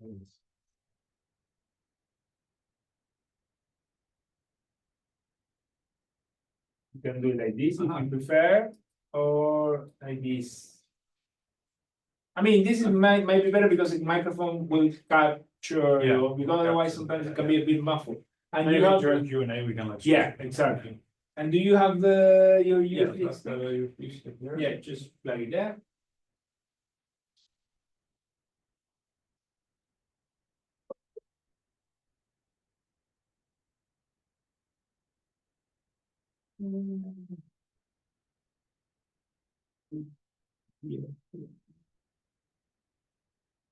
You can do it like this if you prefer, or like this. I mean, this is might be better because the microphone will capture you, because otherwise sometimes it can be a bit muffled. And Maybe you have during Q&A we can let you. yeah, exactly. And do you have the your USB? that's the USB stick there. Yeah, just plug it there.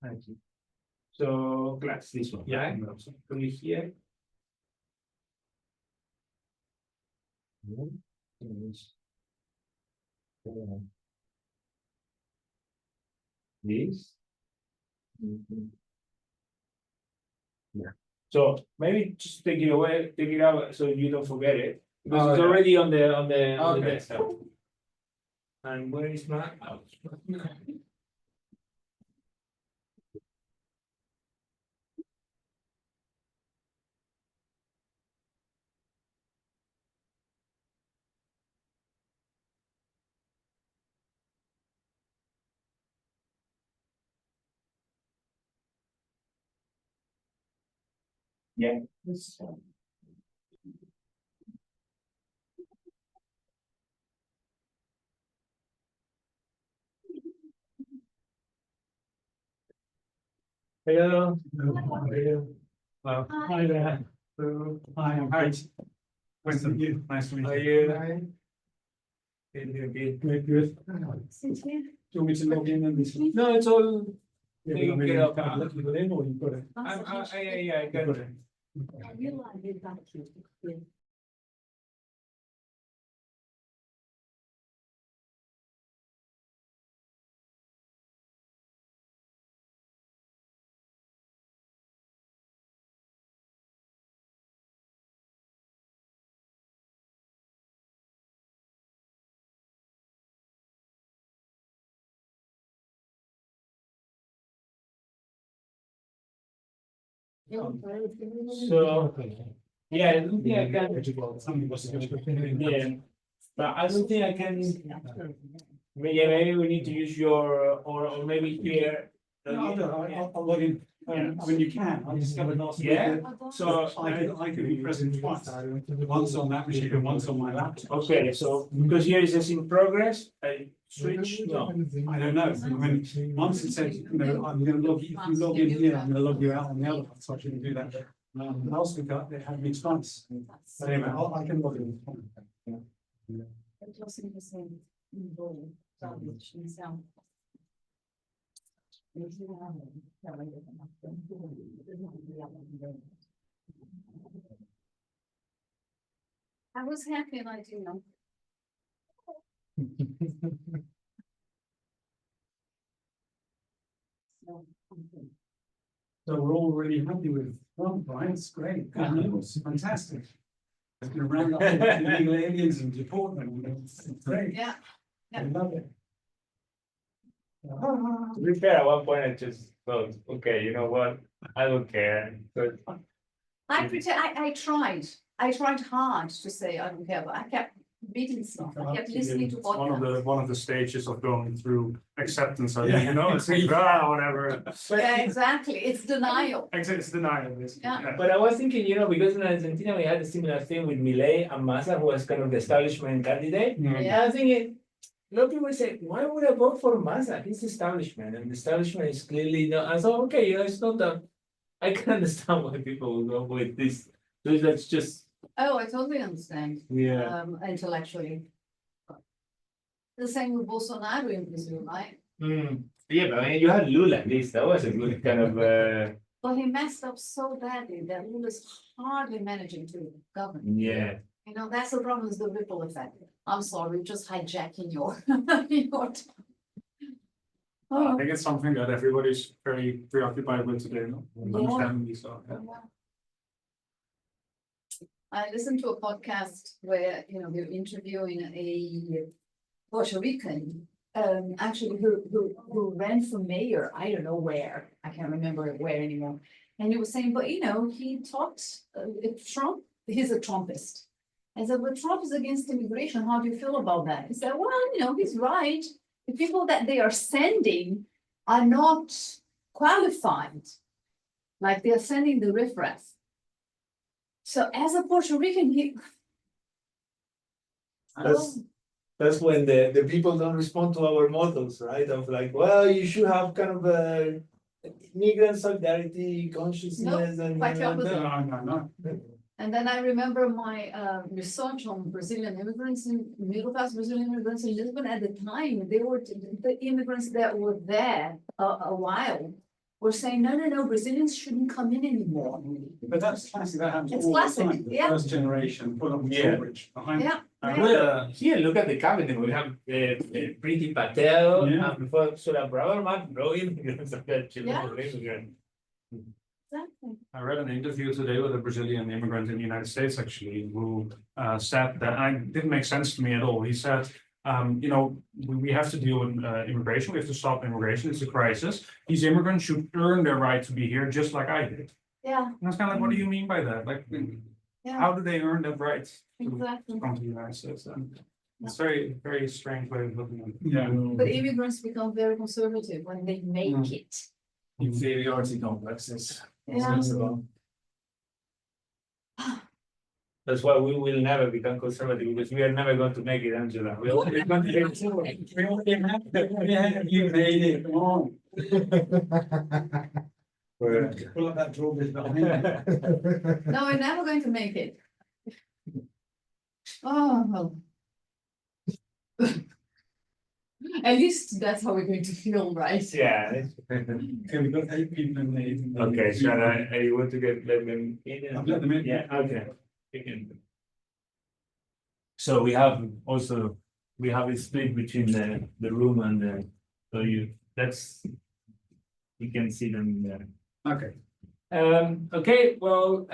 Thank you. So glass this one. Yeah. Right? Put it here. This. Yeah. So maybe just take it away, take it out so you don't forget it. Because it's already on the desktop. And where is my yeah. Hello. Hello. Hi there. Hi, I'm Quintijn. Quintijn, nice to meet How are you. you? Good. Do you want me to log in and this? No, it's all. Yeah, You but I get mean, up. can I look it in or you've got it? I You've got got it. it. So, yeah, I don't think I can. Yeah, but I don't think I can. Yeah, maybe we need to use your, or maybe here. I'll log in. I mean, you can. I discovered last week. Yeah, that so. I could be present twice. Once on that machine and once on my laptop. Okay, so because here it says in progress, I switch, no. I don't know. I mean, once it says, you know, I'm going to log, if you log in here, I'm going to log you out on the other one, so I shouldn't do that. Last week, they had me twice. But anyway, I can log in. I was happy and I didn't know. So we're all really happy with Trump, right? It's great. Good news. Fantastic. It's going to round up illegal aliens and deport them. It's great. Yeah. I love it. To be fair, at one point I just thought, okay, you know what, I don't care. But I pretend, I tried hard to say I don't care, but I kept reading stuff, I kept listening to It's one podcasts. of the stages of going through acceptance. I Yeah. think, you know, it's like, whatever. Yeah, exactly, it's denial. It's denial, basically. Yeah. But I was thinking, you know, because in Argentina we had a similar thing with Milei and Massa, who was kind of the establishment candidate. Yeah. And I was thinking, a lot of people say, why would I vote for Massa? He's establishment, and the establishment is clearly not. I thought, okay, you know, it's not that. I can understand why people will go with this. So that's just. Oh, I totally understand, Yeah. intellectually. The same with Bolsonaro in Brazil, right? Yeah, but I mean, you had Lula at least. That was a good kind of. But he messed up so badly that Lula's hardly managing to govern. Yeah. You know, that's the problem, is the ripple effect. I'm sorry, just hijacking your, your. I think it's something that everybody's very preoccupied with today, no? Understandably so. Yeah. I listened to a podcast where, you know, they're interviewing a Puerto Rican actually who ran for mayor, I don't know where, I can't remember where anymore. And he was saying, but you know, he talked, if Trump, he's a Trumpist. I said, but Trump is against immigration, how do you feel about that? He said, well, you know, he's right. The people that they are sending are not qualified. Like they're sending the riffraff. So as a Puerto Rican, he. That's when the people don't respond to our models, right? Of like, well, you should have kind of a migrant solidarity consciousness and. quite the opposite. No. And then I remember my research on Brazilian immigrants in middle class Brazilian immigrants in Lisbon at the time. They were the immigrants that were there a while were saying, no, Brazilians shouldn't come in anymore. But that's classic, that happens It's all the classic, time. The yeah. first generation, put up with Yeah. George behind. Yeah. Well, here, look at the cabinet. We have Priti Patel, Yeah. and before Sula Braverman, no immigrants of that children Yeah. of immigrant. Exactly. I read an interview today with a Brazilian immigrant in the United States, actually, who said that didn't make sense to me at all. He said, you know, we have to deal with immigration. We have to stop immigration. It's a crisis. These immigrants should earn their right to be here, just like I did. Yeah, And I was kind of like, what do you mean by that? Like, yeah, how do they earn that right to exactly. come to the United States? And it's very, very strange way of looking at it. Yeah. But immigrants become very conservative when they make it. Inferiority complexes. Yeah. That's why we will never become conservative, because we are never going to make it, Angela. We always going to get You made it, come on. We're- Pull up that drawbridge behind you. No, we're never going to make it. Oh, well. At least that's how we're going to feel, right? Yeah. Okay, we've got 8 people in the. Okay, so I want to let them in. I've let them in. Yeah, okay. So we have it split between the room and so you can see them there. Okay. Okay, well,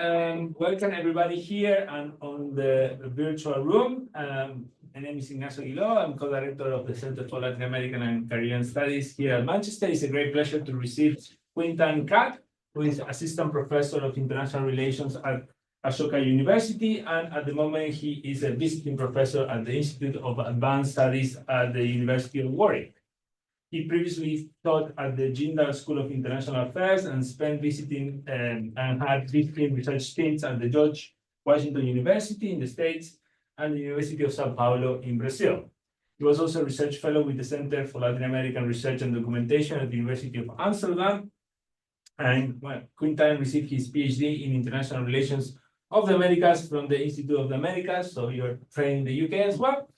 welcome everybody here and on the virtual room. My name is Ignacio Aguiló. I'm co-director of the Center for Latin American and Caribbean Studies here at Manchester. It's a great pleasure to receive Quintijn Kat, who is Assistant Professor of International Relations at Ashoka University, and at the moment he is a visiting professor at the Institute of Advanced Studies at the University of Warwick. He previously taught at the Jindal School of International Affairs and spent visiting and had 15 research stints at the George Washington University in the States and the University of Sao Paulo in Brazil. He was also a research fellow with the Center for Latin American Research and Documentation at the University of Amsterdam. And well, Quintijn received his PhD in International Relations of the Americas from the Institute of the Americas, so you're trained in the UK as well.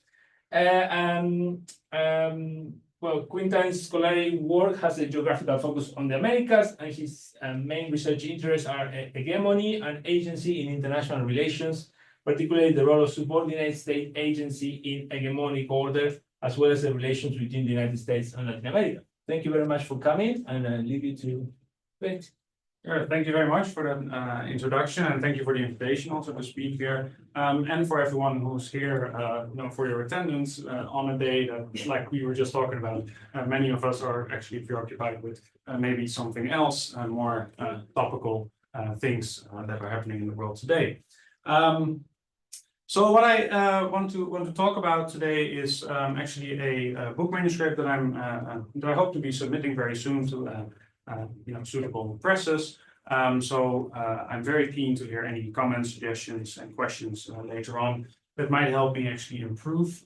Well, Quintijn's scholarly work has a geographical focus on the Americas, and his main research interests are hegemony and agency in international relations, particularly the role of subordinate-state agency in hegemonic order, as well as the relations between the United States and Latin America. Thank you very much for coming, and I leave you to Quint. Sure, thank you very much for that introduction, and thank you for the invitation also to speak here, and for everyone who's here, for your attendance on a day that, like we were just talking about, many of us are actually preoccupied with maybe something else, more topical things that are happening in the world today. So what I want to talk about today is actually a book manuscript that I hope to be submitting very soon to suitable presses. So I'm very keen to hear any comments, suggestions, and questions later on that might help me actually improve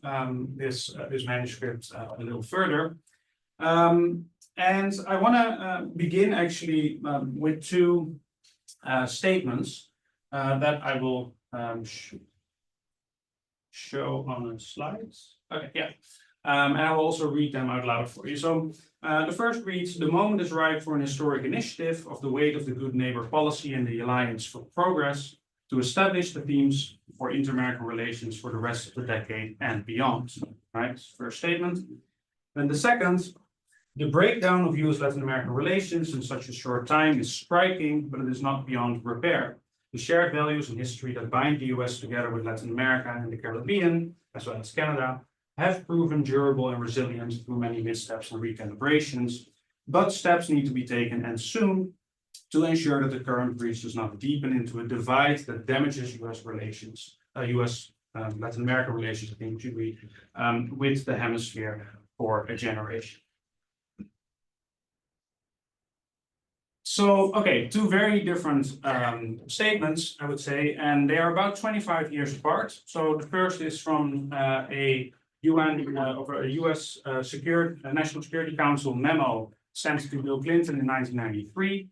this manuscript a little further. And I want to begin actually with two statements that I will show on the slides. Okay, yeah. And I will also read them out loud for you. So the first reads, the moment is ripe for an historic initiative of the weight of the good neighbor policy and the Alliance for Progress to establish the themes for inter-American relations for the rest of the decade and beyond. Right, first statement. Then the second, the breakdown of US-Latin American relations in such a short time is striking, but it is not beyond repair. The shared values and history that bind the US together with Latin America and the Caribbean, as well as Canada, have proven durable and resilient through many missteps and recalibrations, but steps need to be taken and soon to ensure that the current breach does not deepen into a divide that damages U.S. relations, Latin American relations, I think should be, with the hemisphere for a generation. So, okay, two very different statements, I would say, and they are about 25 years apart. So the first is from a UN or a US National Security Council memo sent to Bill Clinton in 1993.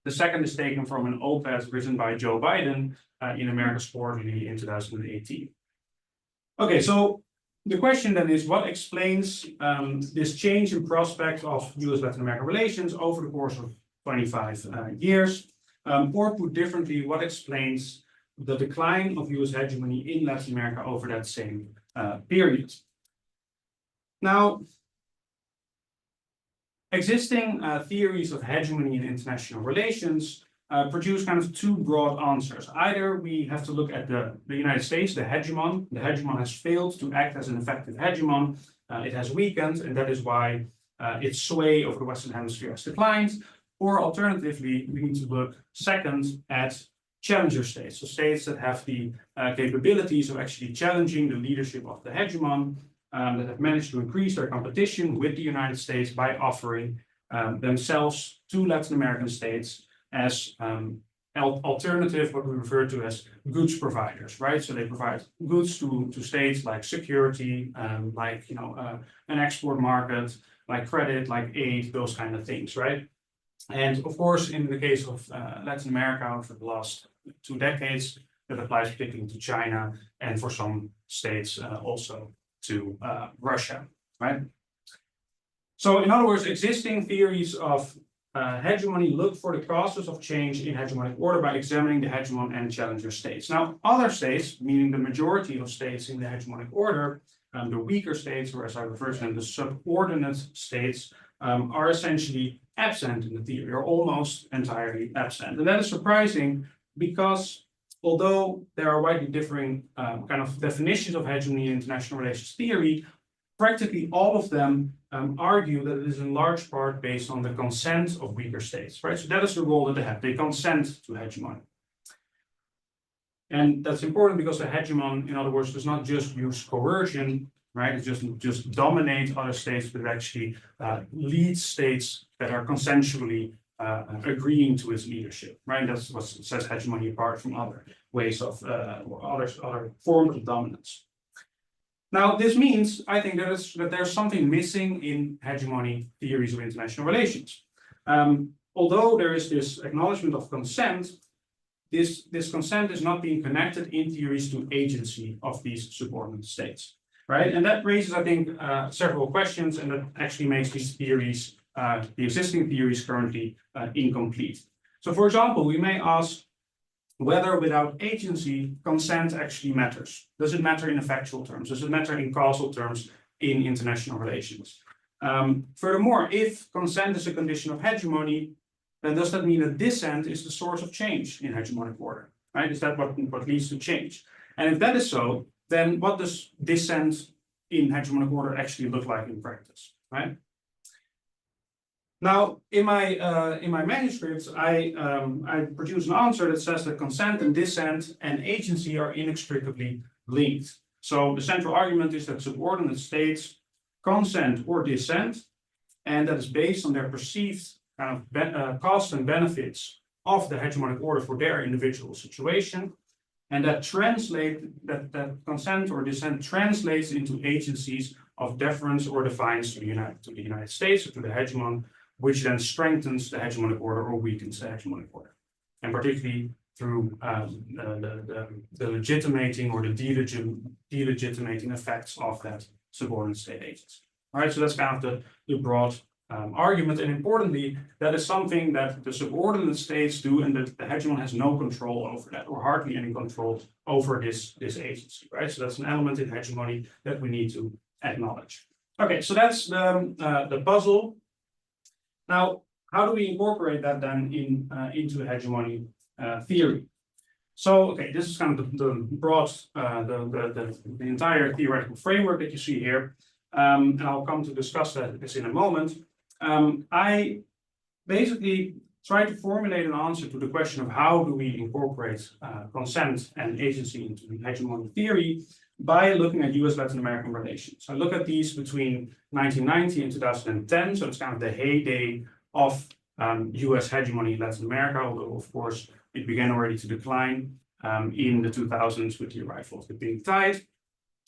The second is taken from an op-ed written by Joe Biden in America's Quarterly in 2018. Okay, so the question then is, what explains this change in prospect of US-Latin American relations over the course of 25 years? Or put differently, what explains the decline of US hegemony in Latin America over that same period? Now, existing theories of hegemony in international relations produce kind of two broad answers. Either we have to look at the United States, the hegemon. The hegemon has failed to act as an effective hegemon. It has weakened, and that is why its sway over the Western Hemisphere has declined. Or alternatively, we need to look second at challenger states, so states that have the capabilities of actually challenging the leadership of the hegemon, that have managed to increase their competition with the United States by offering themselves to Latin American states as alternative, what we refer to as goods providers, right? So they provide goods to states like security, like an export market, like credit, like aid, those kind of things, right? And of course, in the case of Latin America over the last 2 decades, that applies particularly to China and for some states also to Russia, right? So in other words, existing theories of hegemony look for the causes of change in hegemonic order by examining the hegemon and challenger states. Now, other states, meaning the majority of states in the hegemonic order, the weaker states, or as I refer to them, the subordinate states, are essentially absent in the theory, or almost entirely absent. And that is surprising because although there are widely differing kind of definitions of hegemony in international relations theory, practically all of them argue that it is in large part based on the consent of weaker states, right? So that is the role that they have. They consent to hegemony. And that's important because the hegemon, in other words, does not just use coercion, right? It just dominate other states, but it actually leads states that are consensually agreeing to its leadership, right? That's what sets hegemony apart from other ways of other forms of dominance. Now, this means, I think, that there's something missing in hegemony theories of international relations. Although there is this acknowledgement of consent, this consent is not being connected in theories to agency of these subordinate states, right? And that raises, I think, several questions, and that actually makes these theories, the existing theories, currently incomplete. So, for example, we may ask whether without agency, consent actually matters. Does it matter in factual terms? Does it matter in causal terms in international relations? Furthermore, if consent is a condition of hegemony, then does that mean that dissent is the source of change in hegemonic order, right? Is that what leads to change? And if that is so, then what does dissent in hegemonic order actually look like in practice, right? Now, in my manuscripts, I produce an answer that says that consent and dissent and agency are inextricably linked. So the central argument is that subordinate states consent or dissent, and that is based on their perceived kind of costs and benefits of the hegemonic order for their individual situation, and that consent or dissent translates into agencies of deference or defiance to the United States or to the hegemon, which then strengthens the hegemonic order or weakens the hegemonic order, and particularly through the legitimating or the delegitimating effects of that subordinate state agency. All right, so that's kind of the broad argument, and importantly, that is something that the subordinate states do, and that the hegemon has no control over that, or hardly any control over this agency, right? So that's an element in hegemony that we need to acknowledge. Okay, so that's the puzzle. Now, how do we incorporate that then into hegemony theory? So, okay, this is kind of the broad, the entire theoretical framework that you see here. And I'll come to discuss this in a moment. I basically try to formulate an answer to the question of how do we incorporate consent and agency into hegemonic theory by looking at US-Latin American relations. So I look at these between 1990 and 2010, so it's kind of the heyday of US hegemony in Latin America, although of course it began already to decline in the 2000s with the arrival of the pink tide.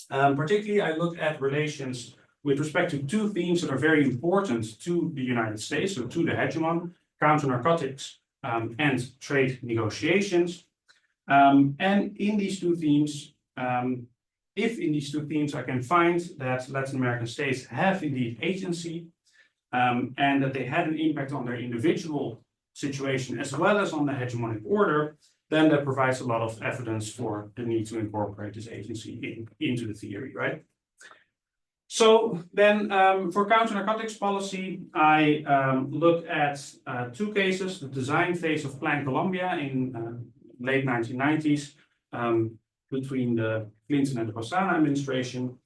Particularly, I look at relations with respect to two themes that are very important to the United States, so to the hegemon, counternarcotics and trade negotiations. And in these two themes, if in these two themes I can find that Latin American states have indeed agency and that they had an impact on their individual situation as well as on the hegemonic order, then that provides a lot of evidence for the need to incorporate this agency into the theory, right? So then for counter-narcotics policy, I look at two cases, the design phase of Plan Colombia in late 1990s between the Clinton and the Posada administration,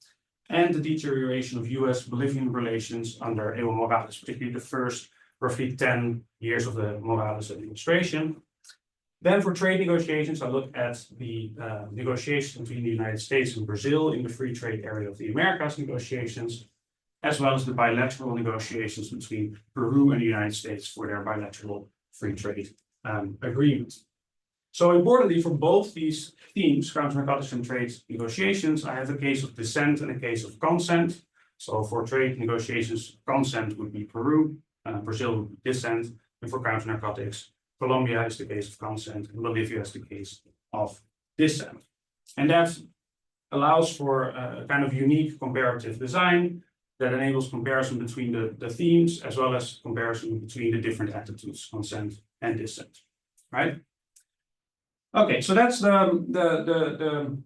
and the deterioration of US-Bolivian relations under Evo Morales, particularly the first roughly 10 years of the Morales administration. Then for trade negotiations, I look at the negotiations between the United States and Brazil in the free trade area of the Americas negotiations, as well as the bilateral negotiations between Peru and the United States for their bilateral free trade agreement. So importantly, for both these themes, counter-narcotics and trade negotiations, I have a case of dissent and a case of consent. So for trade negotiations, consent would be Peru, Brazil would be dissent, and for counter-narcotics, Colombia is the case of consent, and Bolivia is the case of dissent. And that allows for a kind of unique comparative design that enables comparison between the themes, as well as comparison between the different attitudes, consent and dissent, right? Okay, so that's the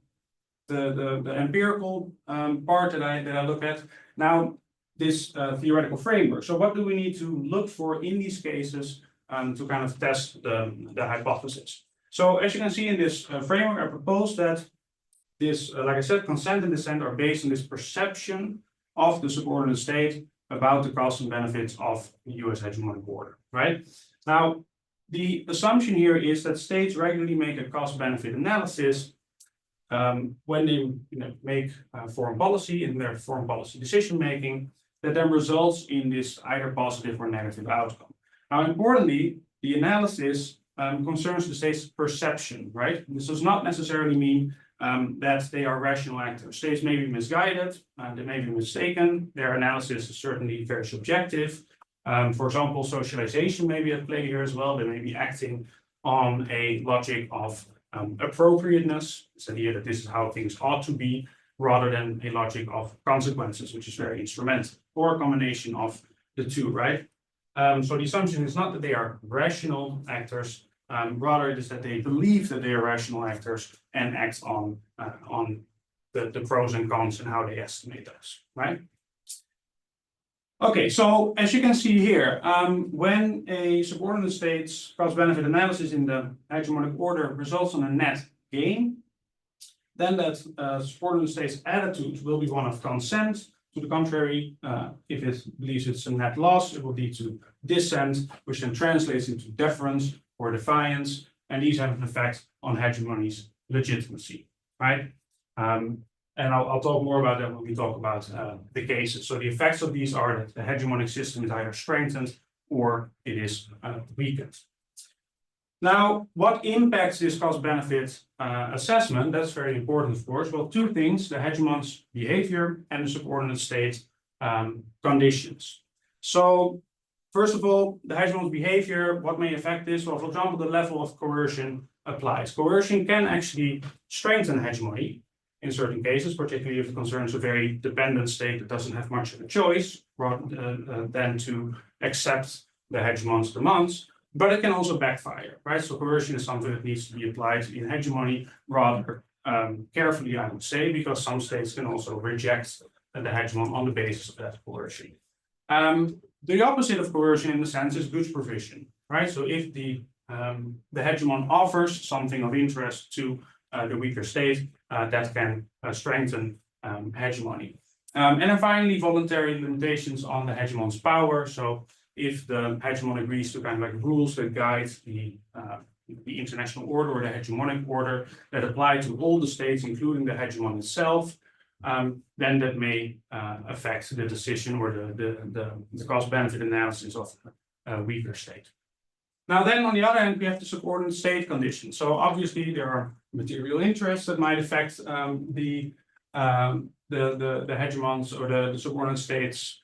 empirical part that I look at. Now, this theoretical framework. So what do we need to look for in these cases to kind of test the hypothesis? So as you can see in this framework, I propose that this, like I said, consent and dissent are based on this perception of the subordinate state about the costs and benefits of the US hegemonic order, right? Now, the assumption here is that states regularly make a cost-benefit analysis when they make foreign policy and their foreign policy decision-making that then results in this either positive or negative outcome. Now, importantly, the analysis concerns the state's perception, right? This does not necessarily mean that they are rational actors. States may be misguided, they may be mistaken. Their analysis is certainly very subjective. For example, socialization may be at play here as well. They may be acting on a logic of appropriateness, this idea that this is how things ought to be, rather than a logic of consequences, which is very instrumental, or a combination of the two, right? So the assumption is not that they are rational actors, rather it is that they believe that they are rational actors and act on the pros and cons and how they estimate those, right? Okay, so as you can see here, when a subordinate state's cost-benefit analysis in the hegemonic order results on a net gain, then that subordinate state's attitude will be one of consent. To the contrary, if it believes it's a net loss, it will lead to dissent, which then translates into deference or defiance, and these have an effect on hegemony's legitimacy, right? And I'll talk more about that when we talk about the cases. So the effects of these are that the hegemonic system is either strengthened or it is weakened. Now, what impacts this cost-benefit assessment? That's very important, of course. Well, two things, the hegemon's behavior and the subordinate state conditions. So, first of all, the hegemon's behavior, what may affect this? Well, for example, the level of coercion applies. Coercion can actually strengthen hegemony in certain cases, particularly if it concerns a very dependent state that doesn't have much of a choice than to accept the hegemon's demands. But it can also backfire, right? So coercion is something that needs to be applied in hegemony rather carefully, I would say, because some states can also reject the hegemon on the basis of that coercion. The opposite of coercion, in a sense, is goods provision, right? So if the the hegemon offers something of interest to the weaker state that can strengthen hegemony. And then finally, voluntary limitations on the hegemon's power. So if the hegemon agrees to kind of like rules that guide the international order or the hegemonic order that apply to all the states, including the hegemon itself, then that may affect the decision or the cost-benefit analysis of a weaker state. Now then, on the other hand, we have the subordinate state condition. So obviously there are material interests that might affect the hegemons or the subordinate states'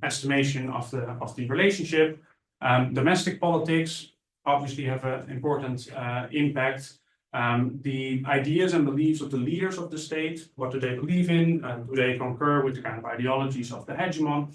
estimation of the relationship. Domestic politics obviously have an important impact. The ideas and beliefs of the leaders of the state, what do they believe in? Do they concur with the kind of ideologies of the hegemon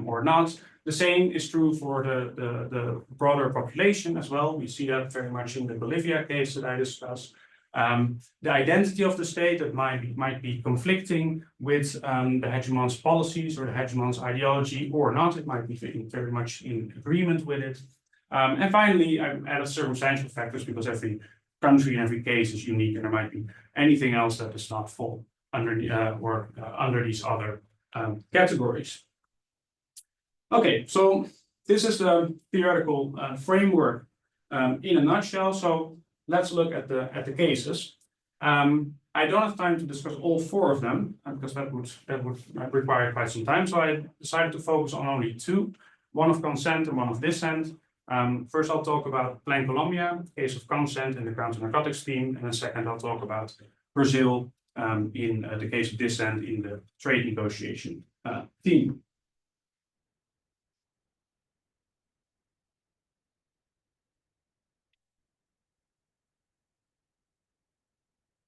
or not? The same is true for the broader population as well. We see that very much in the Bolivia case that I discussed. The identity of the state that might be conflicting with the hegemon's policies or the hegemon's ideology or not. It might be very much in agreement with it. And finally, I've added circumstantial factors because every country and every case is unique, and there might be anything else that does not fall under under these other categories. Okay, so this is the theoretical framework in a nutshell. So let's look at the cases. I don't have time to discuss all 4 of them because that would require quite some time. So I decided to focus on only 2, one of consent and one of dissent. First, I'll talk about Plain Colombia, case of consent in the counter-narcotics theme, and then second, I'll talk about Brazil in the case of dissent in the trade negotiation theme.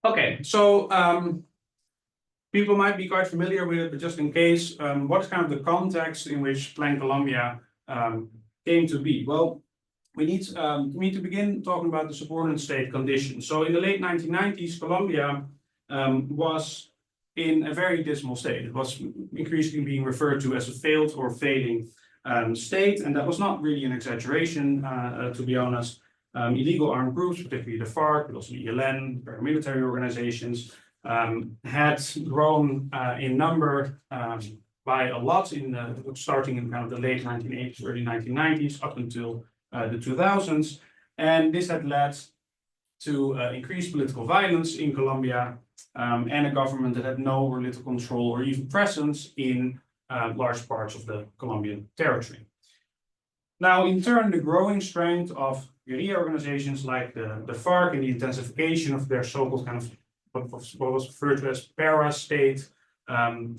Okay, so people might be quite familiar with it, but just in case, what is kind of the context in which Plain Colombia came to be? Well, we need to begin talking about the subordinate state condition. So in the late 1990s, Colombia was in a very dismal state. It was increasingly being referred to as a failed or failing state, and that was not really an exaggeration, to be honest. Illegal armed groups, particularly the FARC, but also the ELN, paramilitary organizations, had grown in number by a lot starting in kind of the late 1980s, early 1990s, up until the 2000s. And this had led to increased political violence in Colombia and a government that had no political control or even presence in large parts of the Colombian territory. Now, in turn, the growing strength of guerrilla organizations like the FARC and the intensification of their so-called kind of what was referred to as para-state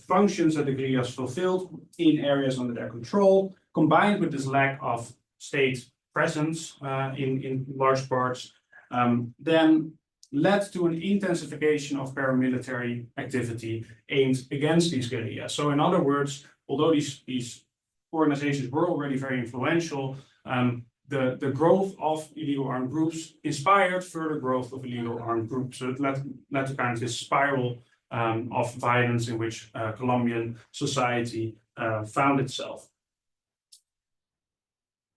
functions that the guerrillas fulfilled in areas under their control, combined with this lack of state presence in large parts, then led to an intensification of paramilitary activity aimed against these guerrillas. So in other words, although these organizations were already very influential, the growth of illegal armed groups inspired further growth of illegal armed groups. So it led to kind of this spiral of violence in which Colombian society found itself.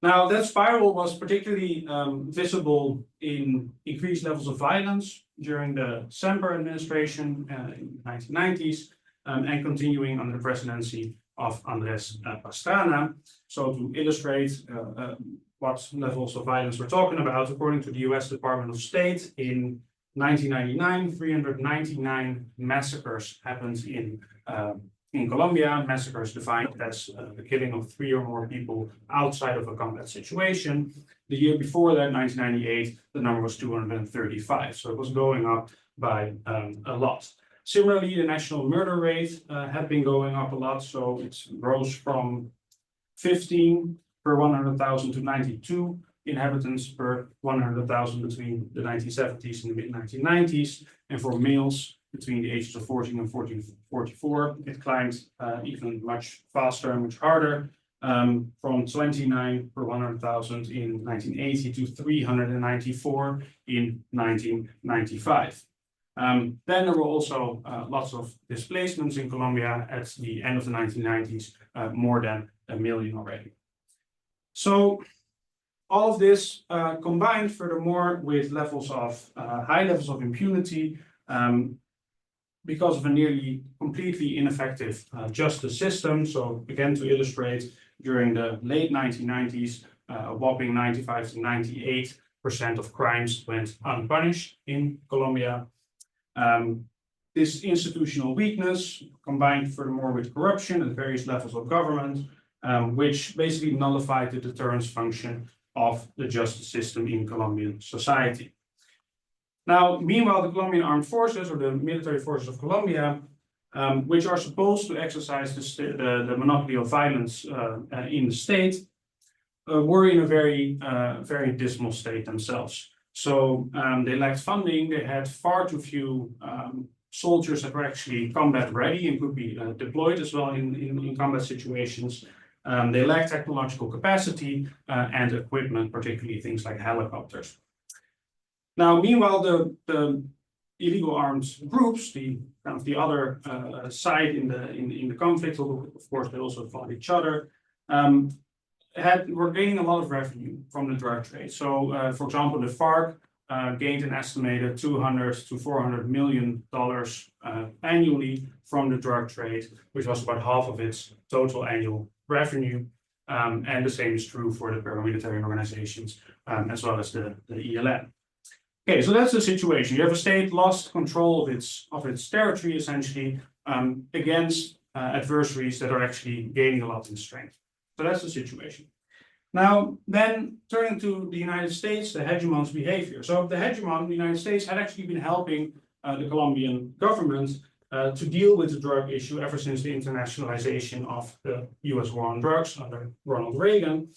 Now, that spiral was particularly visible in increased levels of violence during the Semper administration in the 1990s and continuing under the presidency of Andrés Pastrana. So to illustrate what levels of violence we're talking about, according to the US Department of State, in 1999, 399 massacres happened in Colombia. Massacres defined as the killing of 3 or more people outside of a combat situation. The year before that, 1998, the number was 235. So it was going up by a lot. Similarly, the national murder rate had been going up a lot. So it rose from 15 per 100,000 to 92 inhabitants per 100,000 between the 1970s and the mid-1990s. And for males between the ages of 14 and 44, it climbed even much faster and much harder, from 29 per 100,000 in 1980 to 394 in 1995. Then there were also lots of displacements in Colombia at the end of the 1990s, more than 1 million already. So all of this combined furthermore with levels of high levels of impunity because of a nearly completely ineffective justice system. So again, to illustrate, during the late 1990s, a whopping 95 to 98% of crimes went unpunished in Colombia. This institutional weakness combined furthermore with corruption at various levels of government, which basically nullified the deterrence function of the justice system in Colombian society. Now, meanwhile, the Colombian armed forces, or the military forces of Colombia, which are supposed to exercise the monopoly of violence in the state, were in a very dismal state themselves. So they lacked funding. They had far too few soldiers that were actually combat ready and could be deployed as well in combat situations. They lacked technological capacity and equipment, particularly things like helicopters. Now, meanwhile, the illegal armed groups, the other side in the conflict, although of course they also fought each other, were gaining a lot of revenue from the drug trade. So, for example, the FARC gained an estimated $200 to $400 million annually from the drug trade, which was about half of its total annual revenue. And the same is true for the paramilitary organizations, as well as the ELN. Okay, so that's the situation. You have a state lost control of its territory, essentially, against adversaries that are actually gaining a lot in strength. So that's the situation. Now, then turning to the United States, the hegemon's behavior. So the hegemon, the United States, had actually been helping the Colombian government to deal with the drug issue ever since the internationalization of the US war on drugs under Ronald Reagan.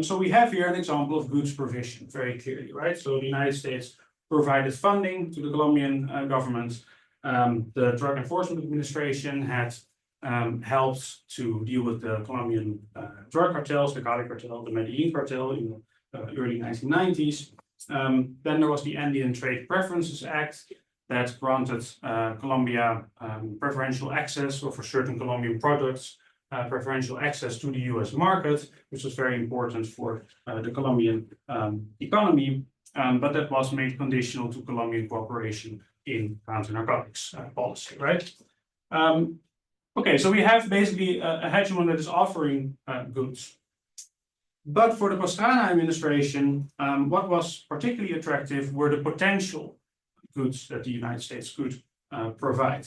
So we have here an example of goods provision, very clearly, right? So the United States provided funding to the Colombian government. The Drug Enforcement Administration had helped to deal with the Colombian drug cartels, the Cali cartel, the Medellin cartel in the early 1990s. Then there was the Andean Trade Preferences Act that granted Colombia preferential access, or for certain Colombian products, preferential access to the US market, which was very important for the Colombian economy, but that was made conditional to Colombian cooperation in counter-narcotics policy, right? Okay, so we have basically a hegemon that is offering goods. But for the Pastrana administration, what was particularly attractive were the potential goods that the United States could provide.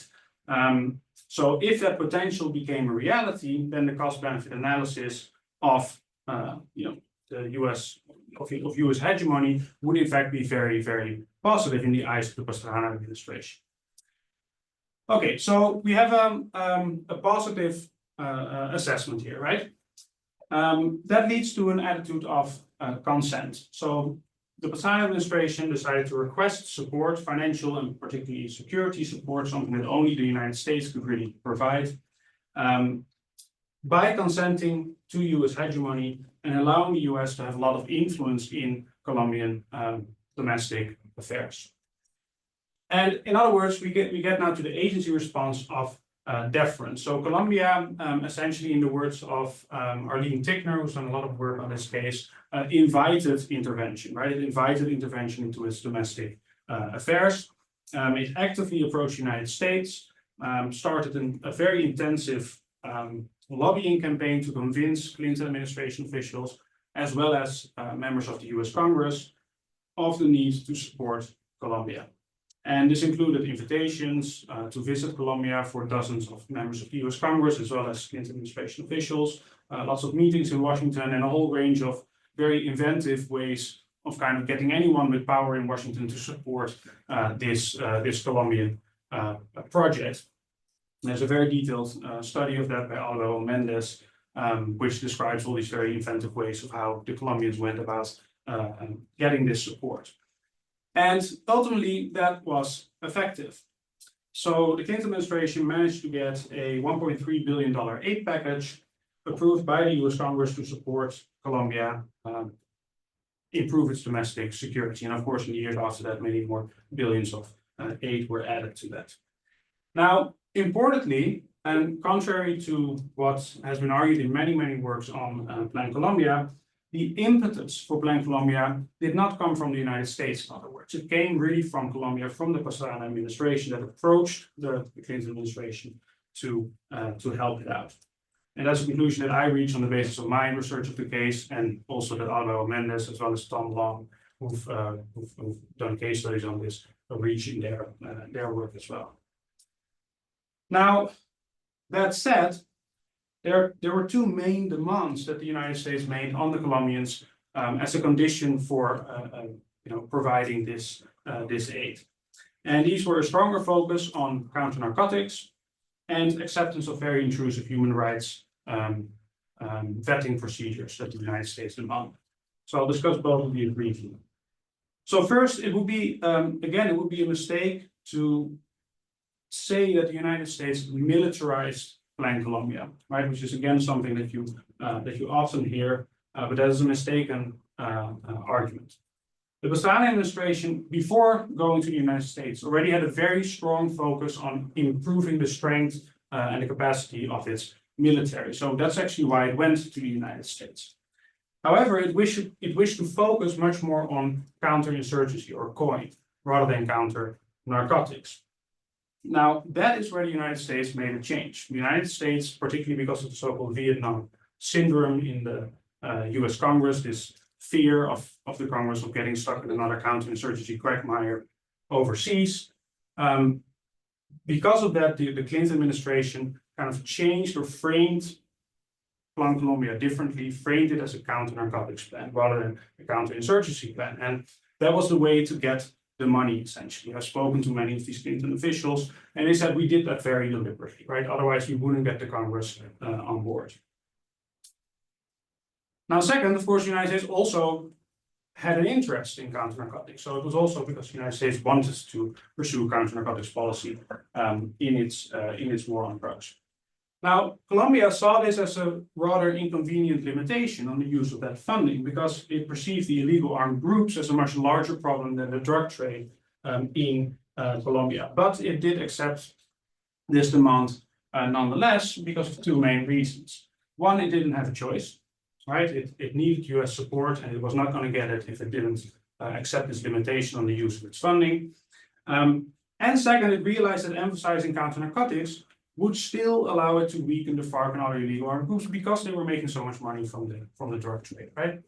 So if that potential became a reality, then the cost-benefit analysis of the US hegemony would in fact be very, very positive in the eyes of the Pastrana administration. Okay, so we have a positive assessment here, right? That leads to an attitude of consent. So the Pastrana administration decided to request support, financial and particularly security support, something that only the United States could really provide, by consenting to US hegemony and allowing the US to have a lot of influence in Colombian domestic affairs. And in other words, we get now to the agency response of deference. So Colombia, essentially in the words of our leading Tickner, who's done a lot of work on this case, invited intervention, right? It invited intervention into its domestic affairs. It actively approached the United States, started a very intensive lobbying campaign to convince Clinton administration officials, as well as members of the US Congress, of the need to support Colombia. And this included invitations to visit Colombia for dozens of members of the US Congress, as well as Clinton administration officials, lots of meetings in Washington, and a whole range of very inventive ways of kind of getting anyone with power in Washington to support this Colombian project. There's a very detailed study of that by Alvaro Mendez, which describes all these very inventive ways of how the Colombians went about getting this support. And ultimately, that was effective. So the Clinton administration managed to get a $1.3 billion aid package approved by the US Congress to support Colombia improve its domestic security. And of course, in the years after that, many more billions of aid were added to that. Now, importantly, and contrary to what has been argued in many, many works on Plan Colombia, the impetus for Plan Colombia did not come from the United States, in other words. It came really from Colombia, from the Pastrana administration that approached the Clinton administration to help it out. And that's a conclusion that I reached on the basis of my research of the case, and also that Alvaro Mendez, as well as Tom Long, who've done case studies on this, are reaching their work as well. Now, that said, there were two main demands that the United States made on the Colombians as a condition for providing this aid. And these were a stronger focus on counter-narcotics and acceptance of very intrusive human rights vetting procedures that the United States demanded. So I'll discuss both of these briefly. So first, it would be, again, it would be a mistake to say that the United States militarized Plan Colombia, right? Which is again something that you often hear, but that is a mistaken argument. The Pastrana administration, before going to the United States, already had a very strong focus on improving the strength and the capacity of its military. So that's actually why it went to the United States. However, it wished to focus much more on counterinsurgency or COIN rather than counter-narcotics. Now, that is where the United States made a change. The United States, particularly because of the so-called Vietnam syndrome in the US Congress, this fear of the Congress of getting stuck in another counterinsurgency quagmire overseas. Because of that, the Clinton administration kind of changed or framed Plan Colombia differently, framed it as a counter-narcotics plan rather than a counterinsurgency plan. And that was the way to get the money, essentially. I've spoken to many of these Clinton officials, and they said we did that very deliberately, right? Otherwise, we wouldn't get the Congress on board. Now, second, of course, the United States also had an interest in counter-narcotics. So it was also because the United States wanted to pursue counter-narcotics policy in its war on drugs. Now, Colombia saw this as a rather inconvenient limitation on the use of that funding because it perceived the illegal armed groups as a much larger problem than the drug trade in Colombia. But it did accept this demand nonetheless because of two main reasons. One, it didn't have a choice, right? It needed US support and it was not going to get it if it didn't accept this limitation on the use of its funding. And second, it realized that emphasizing counter-narcotics would still allow it to weaken the FARC and other illegal armed groups because they were making so much money from the drug trade, right?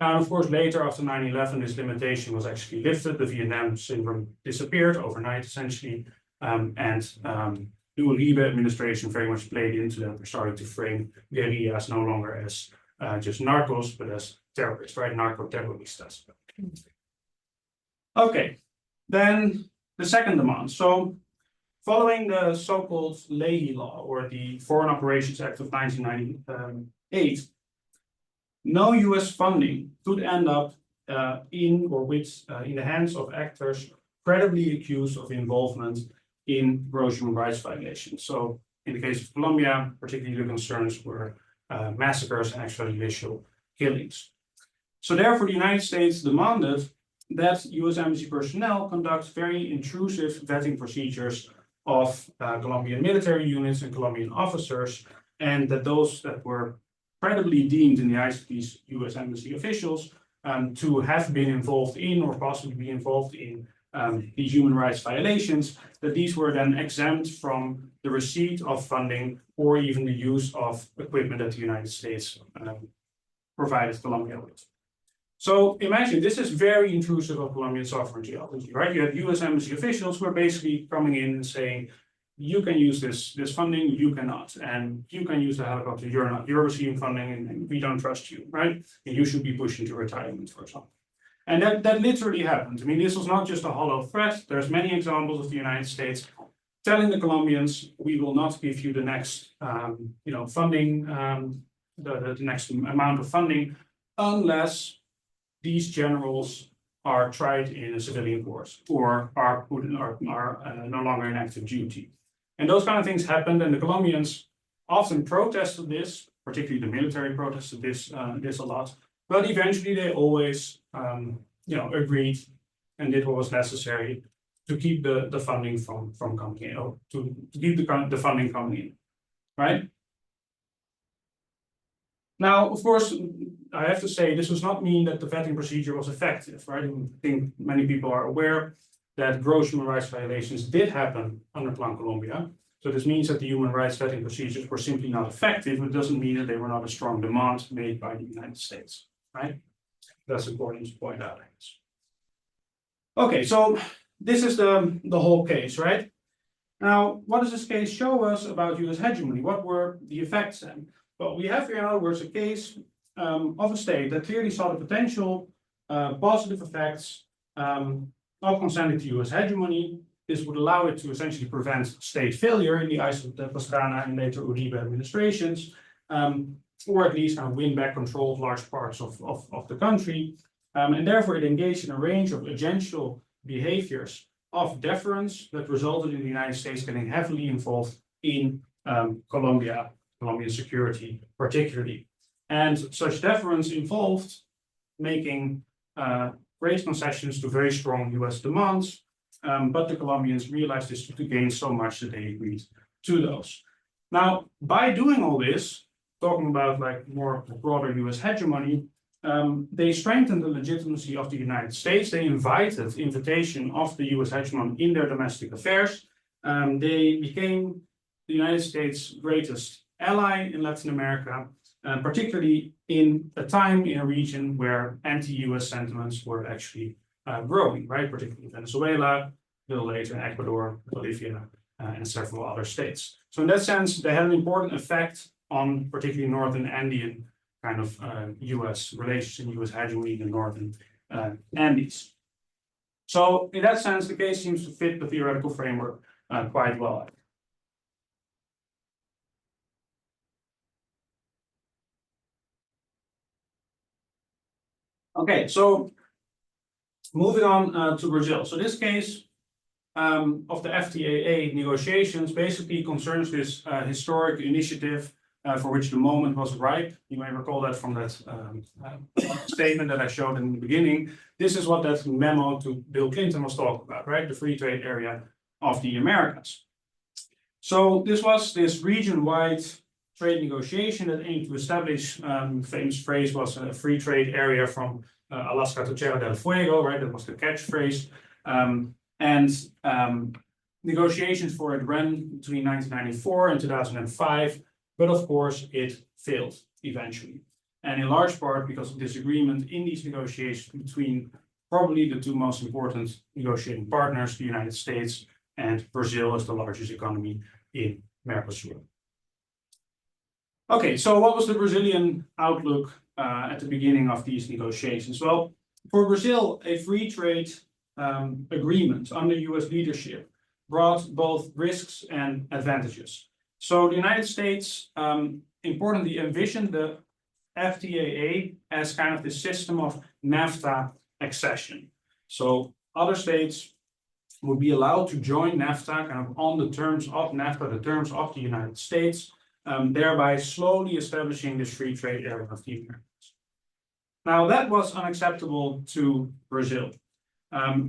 And of course, later after 9/11, this limitation was actually lifted. The Vietnam syndrome disappeared overnight, essentially, and the Uribe administration very much played into that. They're starting to frame guerrillas no longer as just narcos, but as terrorists, right? Narco-terroristas. Okay, then the second demand. So, following the so-called Leahy Law, or the Foreign Operations Act of 1998, no US funding could end up in the hands of actors credibly accused of involvement in gross human rights violations. So in the case of Colombia, particularly the concerns were massacres and extrajudicial killings. So therefore, the United States demanded that US embassy personnel conduct very intrusive vetting procedures of Colombian military units and Colombian officers, and that those that were credibly deemed in the eyes of these US embassy officials to have been involved in or possibly be involved in these human rights violations, that these were then exempt from the receipt of funding or even the use of equipment that the United States provided Colombia with. So imagine this is very intrusive of Colombian sovereignty, obviously, right? You have US embassy officials who are basically coming in and saying, you can use this funding, you cannot, and you can use the helicopter, you're not. You're receiving funding and we don't trust you, right? And you should be pushed into retirement, for example. And that literally happened. I mean, this was not just a hollow threat. There's many examples of the United States telling the Colombians, we will not give you the next funding, the next amount of funding, unless these generals are tried in a civilian court or are no longer in active duty. And those kind of things happened, and the Colombians often protested this, particularly the military protested this a lot. But eventually they always agreed and did what was necessary to keep the funding from coming in, or to keep the funding coming in, right? Now, of course, I have to say, this does not mean that the vetting procedure was effective, right? I think many people are aware that gross human rights violations did happen under Plan Colombia. So this means that the human rights vetting procedures were simply not effective. It doesn't mean that they were not a strong demand made by the United States, right? That's important to point out, I guess. Okay, so this is the whole case, right? Now, what does this case show us about US hegemony? What were the effects then? Well, we have here, in other words, a case of a state that clearly saw the potential positive effects of consenting to US hegemony. This would allow it to essentially prevent state failure in the eyes of the Pastrana and later Uribe administrations, or at least kind of win back control of large parts of the country. And therefore, it engaged in a range of agential behaviors of deference that resulted in the United States getting heavily involved in Colombian security, particularly. And such deference involved making great concessions to very strong US demands, but the Colombians realized this to gain so much that they agreed to those. Now, by doing all this, talking about like more broader US hegemony, they strengthened the legitimacy of the United States. They invited invitation of the US hegemon in their domestic affairs. They became the United States' greatest ally in Latin America, particularly in a time in a region where anti-US sentiments were actually growing, right? Particularly Venezuela, a little later Ecuador, Bolivia, and several other states. So in that sense, they had an important effect on particularly Northern Andean kind of US relations and US hegemony in the Northern Andes. So in that sense, the case seems to fit the theoretical framework quite well. Okay, so moving on to Brazil. So this case of the FTAA negotiations basically concerns this historic initiative for which the moment was ripe. You may recall that from that statement that I showed in the beginning. This is what that memo to Bill Clinton was talking about, right? The free trade area of the Americas. So this was this region-wide trade negotiation that aimed to establish, famous phrase was a free trade area from Alaska to Tierra del Fuego, right? That was the catchphrase. Negotiations for it ran between 1994 and 2005, but of course it failed eventually. And in large part because of disagreement in these negotiations between probably the two most important negotiating partners, the United States and Brazil as the largest economy in Mercosur. Okay, so what was the Brazilian outlook at the beginning of these negotiations? Well, for Brazil, a free trade agreement under US leadership brought both risks and advantages. So the United States importantly envisioned the FTAA as kind of the system of NAFTA accession. So other states would be allowed to join NAFTA kind of on the terms of NAFTA, the terms of the United States, thereby slowly establishing this free trade area of the Americas. Now that was unacceptable to Brazil.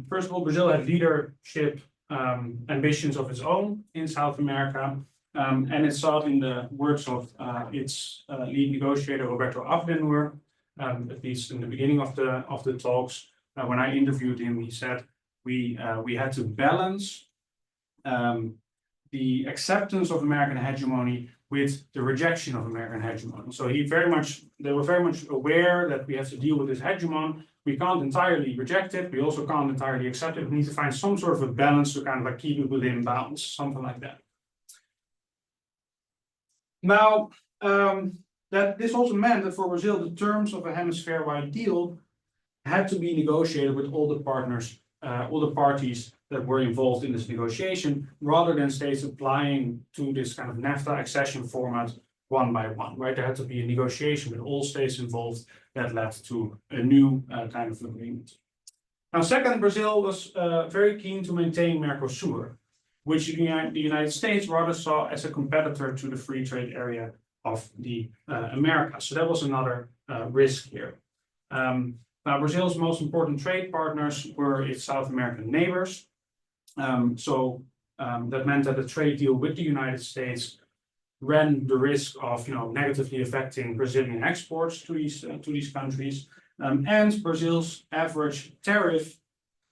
First of all, Brazil had leadership ambitions of its own in South America, and it saw in the words of its lead negotiator Roberto Avdenur, at least in the beginning of the talks. When I interviewed him, he said we had to balance the acceptance of American hegemony with the rejection of American hegemony. So they were very much aware that we have to deal with this hegemon. We can't entirely reject it. We also can't entirely accept it. We need to find some sort of a balance to kind of like keep it within bounds, something like that. Now, that this also meant that for Brazil, the terms of a hemisphere-wide deal had to be negotiated with all the partners, all the parties that were involved in this negotiation, rather than states applying to this kind of NAFTA accession format one by one, right? There had to be a negotiation with all states involved that led to a new kind of agreement. Now, second, Brazil was very keen to maintain Mercosur, which the United States rather saw as a competitor to the free trade area of the Americas. So that was another risk here. Now, Brazil's most important trade partners were its South American neighbors. That meant that a trade deal with the United States ran the risk of negatively affecting Brazilian exports to these countries. And Brazil's average tariff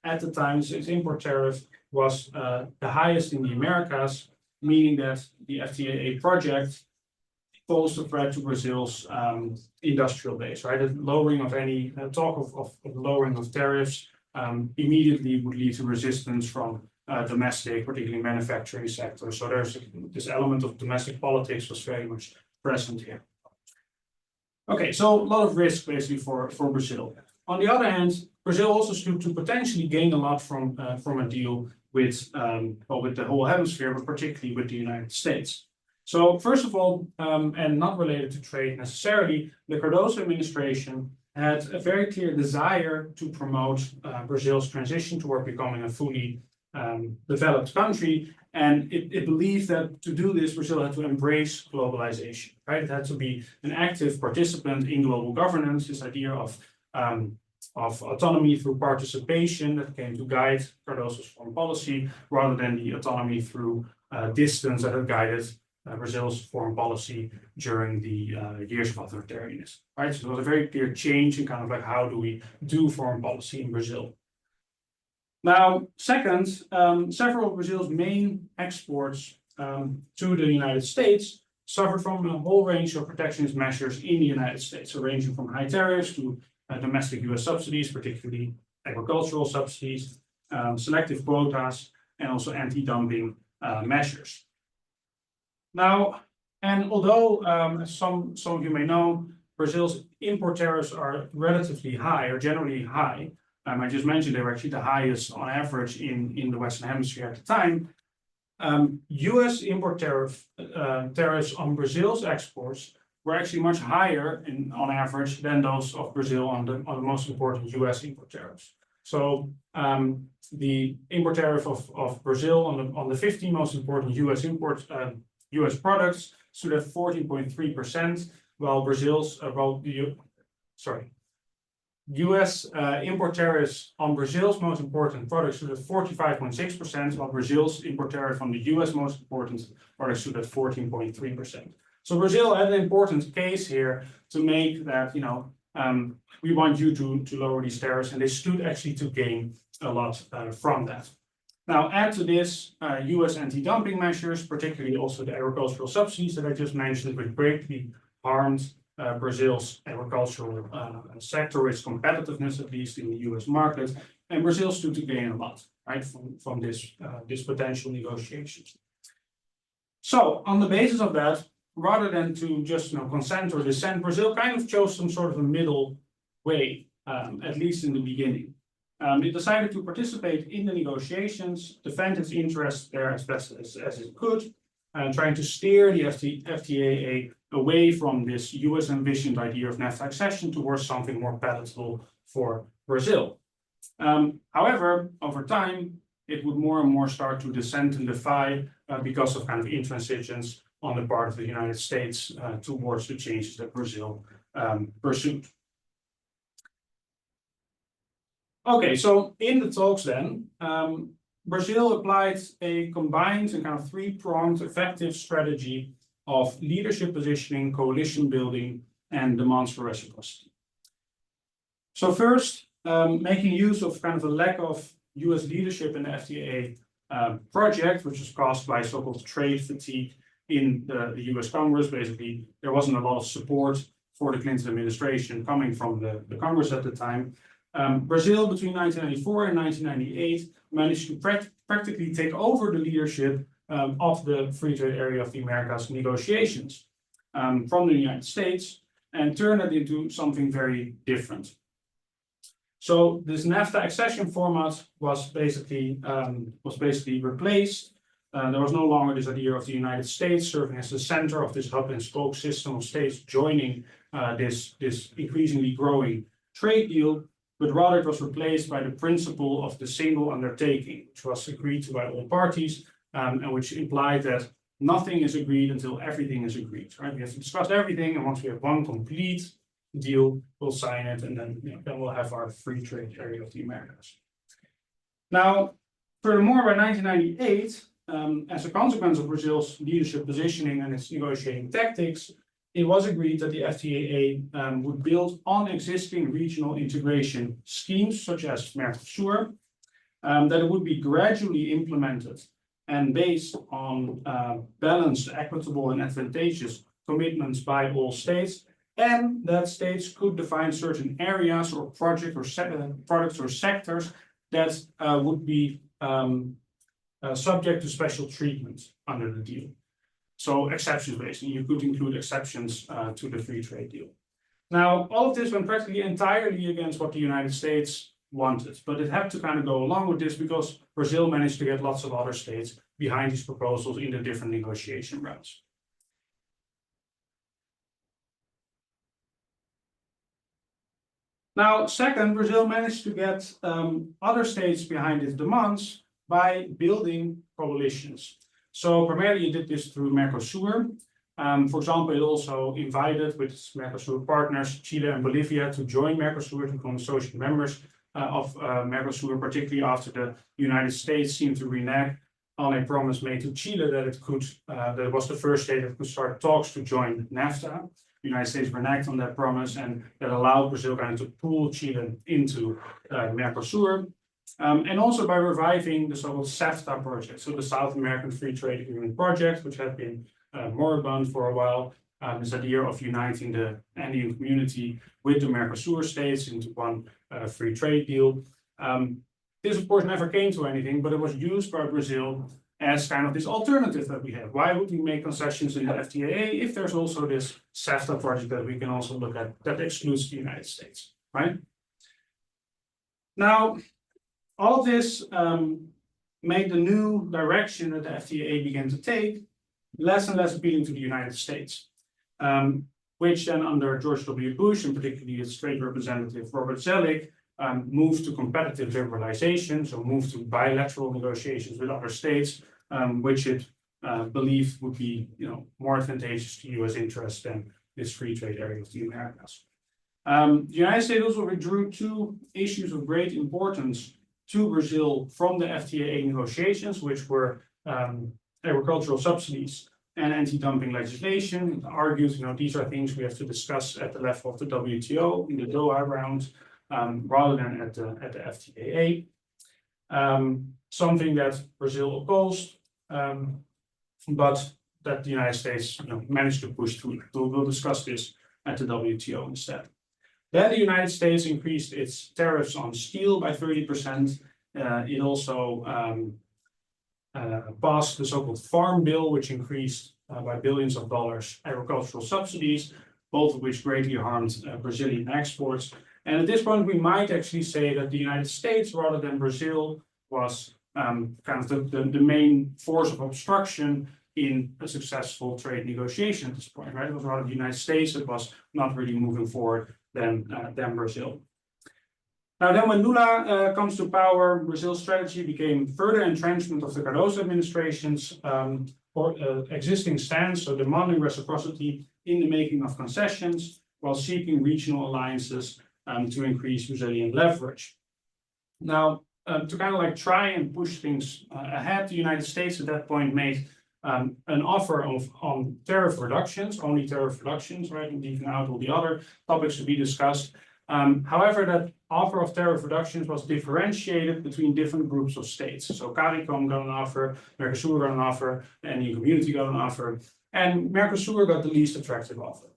at the time, its import tariff, was the highest in the Americas, meaning that the FTA project posed a threat to Brazil's industrial base, right? The lowering of any talk of lowering of tariffs immediately would lead to resistance from domestic, particularly manufacturing sector. So there's this element of domestic politics was very much present here. Okay, so a lot of risk basically for Brazil. On the other hand, Brazil also stood to potentially gain a lot from a deal with the whole hemisphere, but particularly with the United States. So first of all, and not related to trade necessarily, the Cardoso administration had a very clear desire to promote Brazil's transition toward becoming a fully developed country, and it believed that to do this, Brazil had to embrace globalization, right? It had to be an active participant in global governance, this idea of autonomy through participation that came to guide Cardoso's foreign policy, rather than the autonomy through distance that had guided Brazil's foreign policy during the years of authoritarianism, right? So it was a very clear change in kind of like how do we do foreign policy in Brazil. Now, second, several of Brazil's main exports to the United States suffered from a whole range of protectionist measures in the United States, so ranging from high tariffs to domestic US subsidies, particularly agricultural subsidies, selective quotas, and also anti-dumping measures. Now, and although some of you may know, Brazil's import tariffs are relatively high or generally high. I just mentioned they were actually the highest on average in the Western Hemisphere at the time. US import tariffs on Brazil's exports were actually much higher on average than those of Brazil on the most important US import tariffs. So the import tariff of Brazil on the 15 most important US products stood at 14.3%, while US import tariffs on Brazil's most important products stood at 45.6%, while Brazil's import tariff on the US most important products stood at 14.3%. So Brazil had an important case here to make that, we want you to lower these tariffs, and they stood actually to gain a lot from that. Now, add to this US anti-dumping measures, particularly also the agricultural subsidies that I just mentioned, which greatly harmed Brazil's agricultural sector, its competitiveness, at least in the US market, and Brazil stood to gain a lot, right, from this potential negotiations. So, on the basis of that, rather than to just consent or dissent, Brazil kind of chose some sort of a middle way, at least in the beginning. It decided to participate in the negotiations, defend its interests there as best as it could, trying to steer the FTA away from this US envisioned idea of NAFTA accession towards something more palatable for Brazil. However, over time, it would more and more start to dissent and defy because of kind of intransigence on the part of the United States towards the changes that Brazil pursued. Okay, so in the talks then, Brazil applied a combined and kind of three-pronged effective strategy of leadership positioning, coalition building, and demands for reciprocity. So first, making use of kind of a lack of US leadership in the FTA project, which was caused by so-called trade fatigue in the US Congress. Basically, there wasn't a lot of support for the Clinton administration coming from the Congress at the time. Brazil, between 1994 and 1998, managed to practically take over the leadership of the free trade area of the Americas negotiations from the United States and turn it into something very different. So this NAFTA accession format was basically replaced. There was no longer this idea of the United States serving as the center of this hub and spoke system of states joining this increasingly growing trade deal, but rather it was replaced by the principle of the single undertaking, which was agreed to by all parties, and which implied that nothing is agreed until everything is agreed. Right? We have to discuss everything, and once we have one complete deal, we'll sign it, and then we'll have our free trade area of the Americas. Now, furthermore, by 1998, as a consequence of Brazil's leadership positioning and its negotiating tactics, it was agreed that the FTA would build on existing regional integration schemes such as Mercosur, that it would be gradually implemented and based on balanced, equitable, and advantageous commitments by all states, and that states could define certain areas or products or sectors that would be subject to special treatment under the deal. So exceptions basically, you could include exceptions to the free trade deal. Now, all of this went practically entirely against what the United States wanted, but it had to kind of go along with this because Brazil managed to get lots of other states behind these proposals in the different negotiation rounds. Now, second, Brazil managed to get other states behind its demands by building coalitions. So primarily it did this through Mercosur. For example, it also invited with its Mercosur partners, Chile and Bolivia, to join Mercosur, to become associate members of Mercosur, particularly after the United States seemed to renege on a promise made to Chile that it could, that it was the first state that could start talks to join NAFTA. The United States reneged on that promise, and that allowed Brazil kind of to pull Chile into Mercosur. And also by reviving the so-called SAFTA project, so the South American Free Trade Agreement project, which had been moribund for a while. This idea of uniting the Andean community with the Mercosur states into one free trade deal. This, of course, never came to anything, but it was used by Brazil as kind of this alternative that we have. Why would we make concessions in the FTA if there's also this SAFTA project that we can also look at that excludes the United States, right? Now, all of this made the new direction that the FTA began to take less and less appealing to the United States, which then under George W. Bush, and particularly its trade representative Robert Zoellick, moved to competitive liberalization, so moved to bilateral negotiations with other states, which it believed would be, more advantageous to U.S. interests than this free trade area of the Americas. The United States also withdrew two issues of great importance to Brazil from the FTA negotiations, which were agricultural subsidies and anti-dumping legislation. It argued, these are things we have to discuss at the level of the WTO in the Doha round, rather than at the FTA. Something that Brazil opposed, but that the United States managed to push through. We'll discuss this at the WTO instead. Then the United States increased its tariffs on steel by 30%. It also passed the so-called Farm Bill, which increased by billions of dollars agricultural subsidies, both of which greatly harmed Brazilian exports. And at this point, we might actually say that the United States, rather than Brazil, was kind of the main force of obstruction in a successful trade negotiation at this point, right? It was rather the United States that was not really moving forward than Brazil. Now then, when Lula comes to power, Brazil's strategy became further entrenchment of the Cardoso administration's existing stance, so demanding reciprocity in the making of concessions, while seeking regional alliances to increase Brazilian leverage. Now, to kind of try and push things ahead, the United States at that point made an offer on tariff reductions, only tariff reductions, right, and leaving out all the other topics to be discussed. However, that offer of tariff reductions was differentiated between different groups of states. So CARICOM got an offer, Mercosur got an offer, the Andean community got an offer, and Mercosur got the least attractive offer,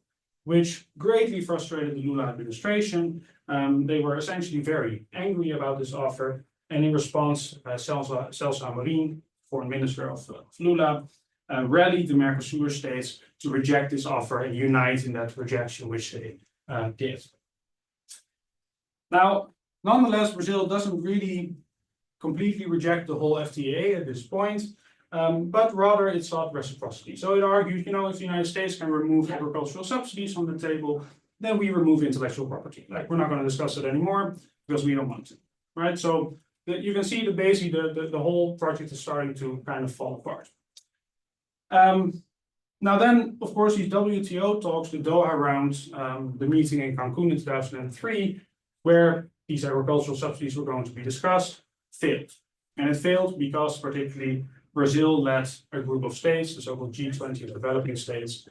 which greatly frustrated the Lula administration. They were essentially very angry about this offer, and in response, Celso Amorim, foreign minister of Lula, rallied the Mercosur states to reject this offer and unite in that rejection, which they did. Now, nonetheless, Brazil doesn't really completely reject the whole FTA at this point, but rather it sought reciprocity. So it argued, if the United States can remove agricultural subsidies from the table, then we remove intellectual property. We're not going to discuss it anymore because we don't want to, right? So you can see that basically the whole project is starting to kind of fall apart. Now then, of course, these WTO talks, the Doha round, the meeting in Cancun in 2003, where these agricultural subsidies were going to be discussed, failed. And it failed because particularly Brazil led a group of states, the so-called G20 of developing states,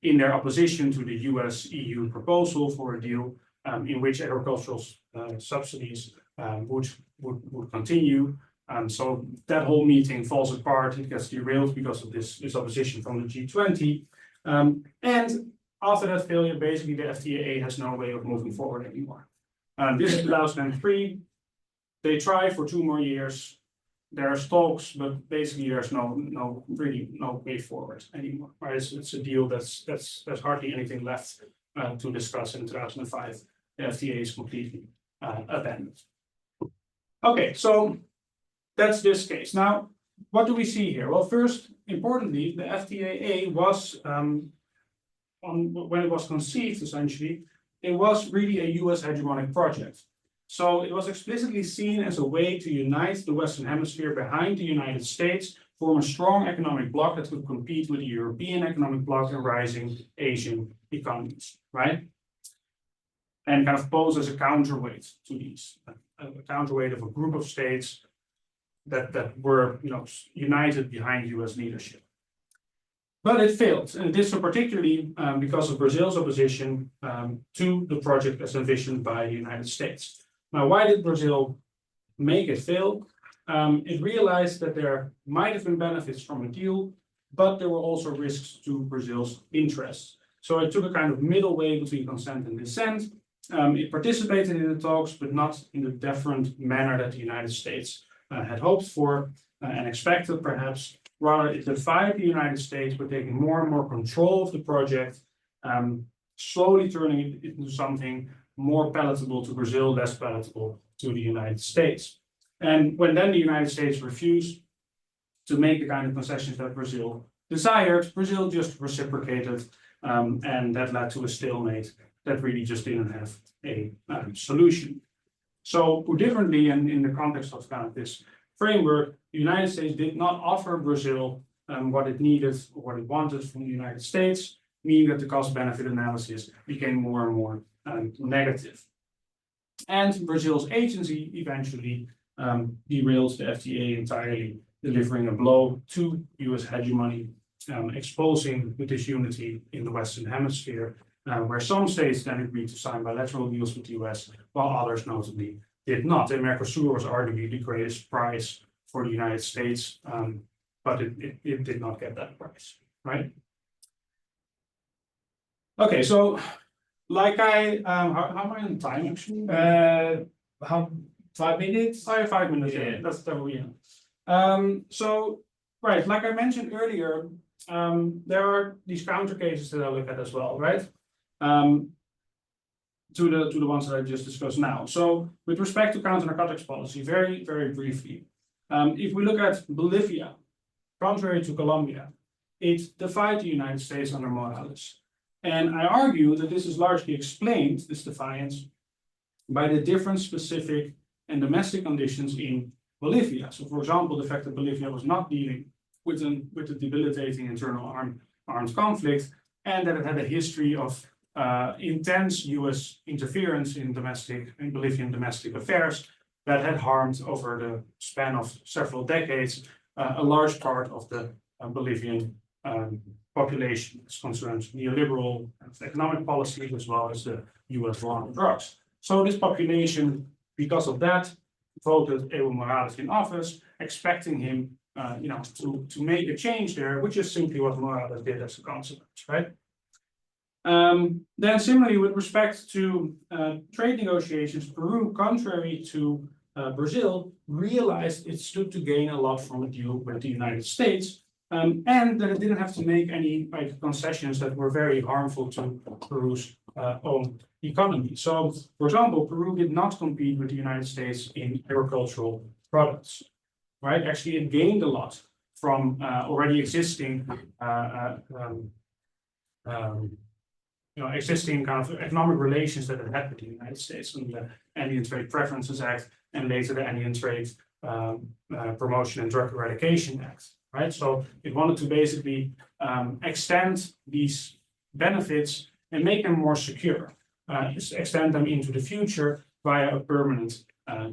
in their opposition to the US-EU proposal for a deal in which agricultural subsidies would continue. So that whole meeting falls apart, it gets derailed because of this opposition from the G20. And after that failure, basically the FTA has no way of moving forward anymore. This is 2003. They try for 2 more years. There's talks, but basically there's no way forward anymore. Right? It's a deal there's hardly anything left to discuss in 2005. The FTA is completely abandoned. Okay, so that's this case. Now, what do we see here? Well, first, importantly, the FTA was when it was conceived, essentially, it was really a US hegemonic project. So it was explicitly seen as a way to unite the Western Hemisphere behind the United States, form a strong economic bloc that could compete with the European economic bloc and rising Asian economies, right? And kind of pose as a counterweight to these, a counterweight of a group of states that were, united behind US leadership. But it failed, and it did so particularly because of Brazil's opposition to the project as envisioned by the United States. Now, why did Brazil make it fail? It realized that there might have been benefits from a deal, but there were also risks to Brazil's interests. So it took a kind of middle way between consent and dissent. It participated in the talks, but not in the deferent manner that the United States had hoped for and expected, perhaps. Rather, it defied the United States by taking more and more control of the project, slowly turning it into something more palatable to Brazil, less palatable to the United States. And when then the United States refused to make the kind of concessions that Brazil desired, Brazil just reciprocated, and that led to a stalemate that really just didn't have a solution. So, put differently, and in the context of kind of this framework, the United States did not offer Brazil what it needed or what it wanted from the United States, meaning that the cost-benefit analysis became more and more negative. And Brazil's agency eventually derails the FTA entirely, delivering a blow to US hegemony, exposing the disunity in the Western Hemisphere, where some states then agreed to sign bilateral deals with the US, while others notably did not. And Mercosur was arguably the greatest prize for the United States, but it did not get that prize, right? Okay, so like how am I on time actually? How 5 minutes? I have 5 minutes, yeah, that's the we so, right, like I mentioned earlier, there are these counter cases that I look at as well, right? To the ones that I just discussed now. So with respect to counter-narcotics policy, very, very briefly, if we look at Bolivia, contrary to Colombia, it defied the United States under Morales. And I argue that this is largely explained, this defiance, by the different specific and domestic conditions in Bolivia. So for example, the fact that Bolivia was not dealing with a debilitating internal armed conflict, and that it had a history of intense US interference in Bolivian domestic affairs that had harmed over the span of several decades a large part of the Bolivian population as concerns neoliberal economic policies as well as the US war on drugs. So this population, because of that, voted Evo Morales in office, expecting him to make a change there, which is simply what Morales did as a consequence, right? Then similarly, with respect to trade negotiations, Peru, contrary to Brazil, realized it stood to gain a lot from a deal with the United States, and that it didn't have to make any concessions that were very harmful to Peru's own economy. So, for example, Peru did not compete with the United States in agricultural products, right? Actually, it gained a lot from already existing existing kind of economic relations that it had with the United States, and the Andean Trade Preferences Act, and later the Andean Trade Promotion and Drug Eradication Act, right? So it wanted to basically extend these benefits and make them more secure, extend them into the future via a permanent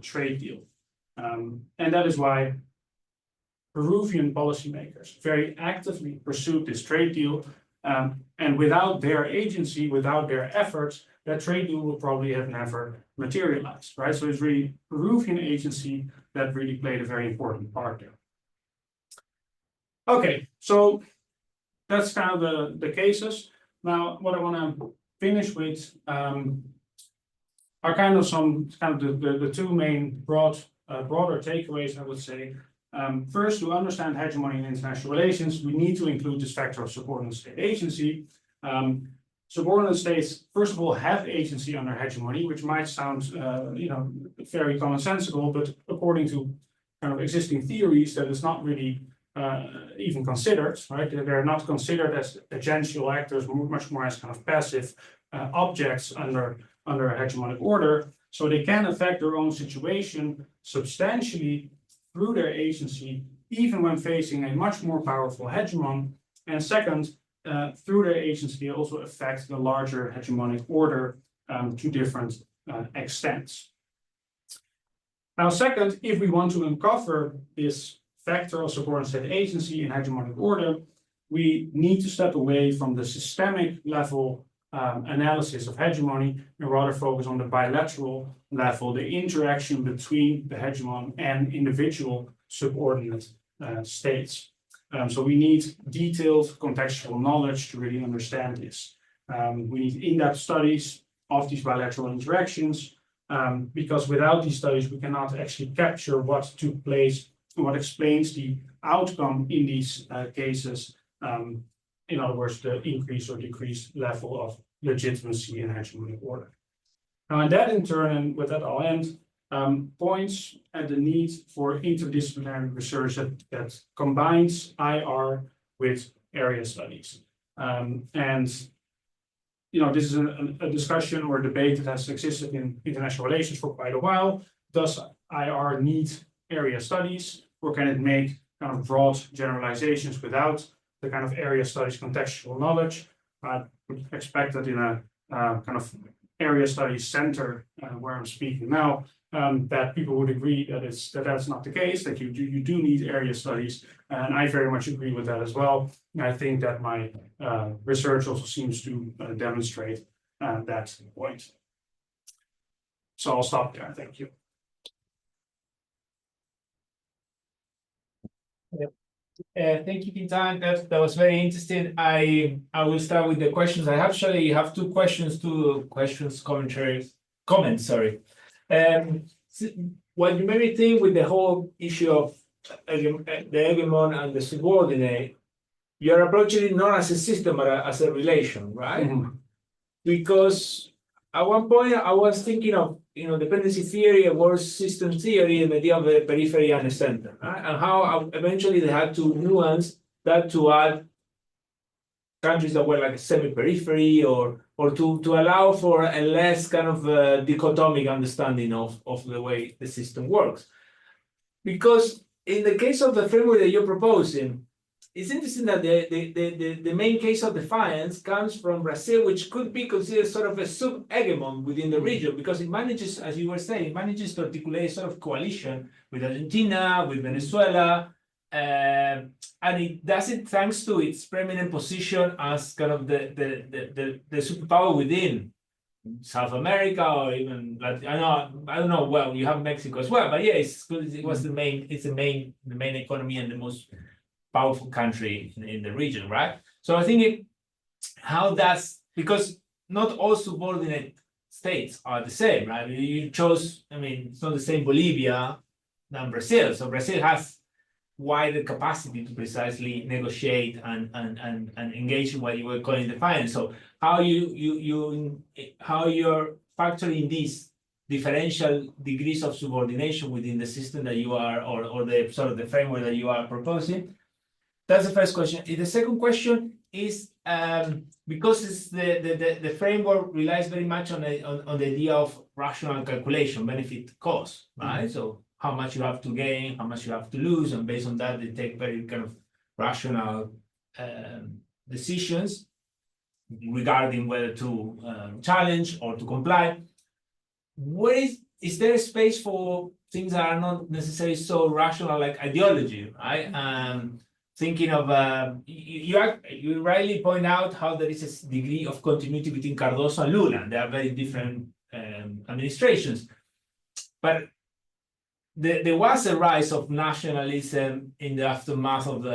trade deal. And that is why Peruvian policymakers very actively pursued this trade deal. And without their agency, without their efforts, that trade deal will probably have never materialized, right? So it's really Peruvian agency that really played a very important part there. Okay, so that's kind of the cases. Now, what I want to finish with are kind of the two main broader takeaways, I would say. First, to understand hegemony in international relations, we need to include this factor of subordinate state agency. Subordinate states, first of all, have agency under hegemony, which might sound, very commonsensical, but according to kind of existing theories, that is not really even considered, right? They're not considered as agential actors, much more as kind of passive objects under a hegemonic order. So they can affect their own situation substantially through their agency, even when facing a much more powerful hegemon. And second, through their agency, they also affect the larger hegemonic order to different extents. Now, second, if we want to uncover this factor of subordinate state agency in hegemonic order, we need to step away from the systemic level analysis of hegemony and rather focus on the bilateral level, the interaction between the hegemon and individual subordinate states. So we need detailed contextual knowledge to really understand this. We need in-depth studies of these bilateral interactions, because without these studies, we cannot actually capture what took place, what explains the outcome in these cases. In other words, the increase or decreased level of legitimacy in hegemonic order. Now, and that in turn, and with that I'll end, points at the need for interdisciplinary research that combines IR with area studies. This is a discussion or a debate that has existed in international relations for quite a while. Does IR need area studies, or can it make kind of broad generalizations without the kind of area studies contextual knowledge? I would expect that in a kind of area studies center where I'm speaking now, that people would agree that that's not the case, that you do need area studies, and I very much agree with that as well. And I think that my research also seems to demonstrate that point. So I'll stop there. Thank you. Thank you, Quintijn. That was very interesting. I will start with the questions. I actually have two questions, comments, sorry. What you made me think with the whole issue of the hegemon and the subordinate, you're approaching it not as a system, but as a relation, right? Mm-hmm. Because at one point I was thinking of dependency theory, a world system theory, and the idea of the periphery and the center, right? And how eventually they had to nuance that to add countries that were like a semi-periphery, or to allow for a less kind of dichotomic understanding of the way the system works. Because in the case of the framework that you're proposing, it's interesting that the main case of defiance comes from Brazil, which could be considered sort of a sub-hegemon within the region, because it manages, as you were saying, it manages to articulate a sort of coalition with Argentina, with Venezuela, and it does it thanks to its preeminent position as kind of the superpower within South America, or even Latin, I don't know. Well, you have Mexico as well, but yeah, it's good. It was the main economy and the most powerful country in the region, right? So I think because not all subordinate states are the same, right? You chose, it's not the same Bolivia than Brazil. So Brazil has wider capacity to precisely negotiate and engage in what you were calling defiance. So how you're factoring these differential degrees of subordination within the system that you are, or the sort of the framework that you are proposing? That's the first question. The second question is because it's the framework relies very much on the idea of rational calculation, benefit cost, right? Mm-hmm. So how much you have to gain, how much you have to lose, and based on that, they take very kind of rational decisions regarding whether to challenge or to comply. Is there a space for things are not necessarily so rational like ideology, right? Thinking of you rightly point out how there is a degree of continuity between Cardoso and Lula. They are very different administrations, but there was a rise of nationalism in the aftermath of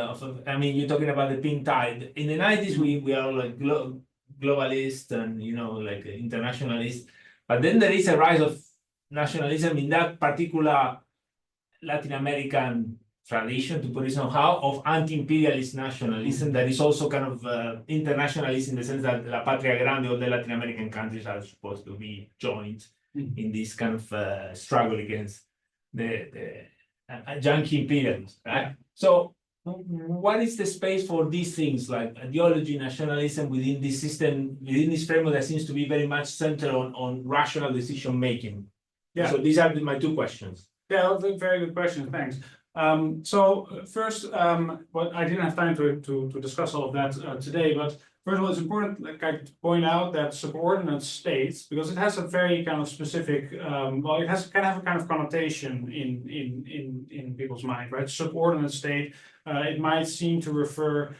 I mean, you're talking about the pink tide. In the 90s, we are like globalist and like internationalist, but then there is a rise of nationalism in that particular Latin American tradition, to put it somehow, of anti-imperialist nationalism that is also kind of internationalist in the sense that La Patria Grande, all the Latin American countries are supposed to be joined in this kind of struggle against the junkie imperialism, right? So what is the space for these things like ideology, nationalism within this system, within this framework that seems to be very much centered on rational decision making? Yeah. So these are my two questions. Yeah, that's a very good question. Thanks. So first, what I didn't have time to discuss all of that today, but first of all, it's important, like I point out, that subordinate states, because it has a very kind of specific, well, it has kind of a kind of connotation in people's mind, right? Subordinate state, it might seem to refer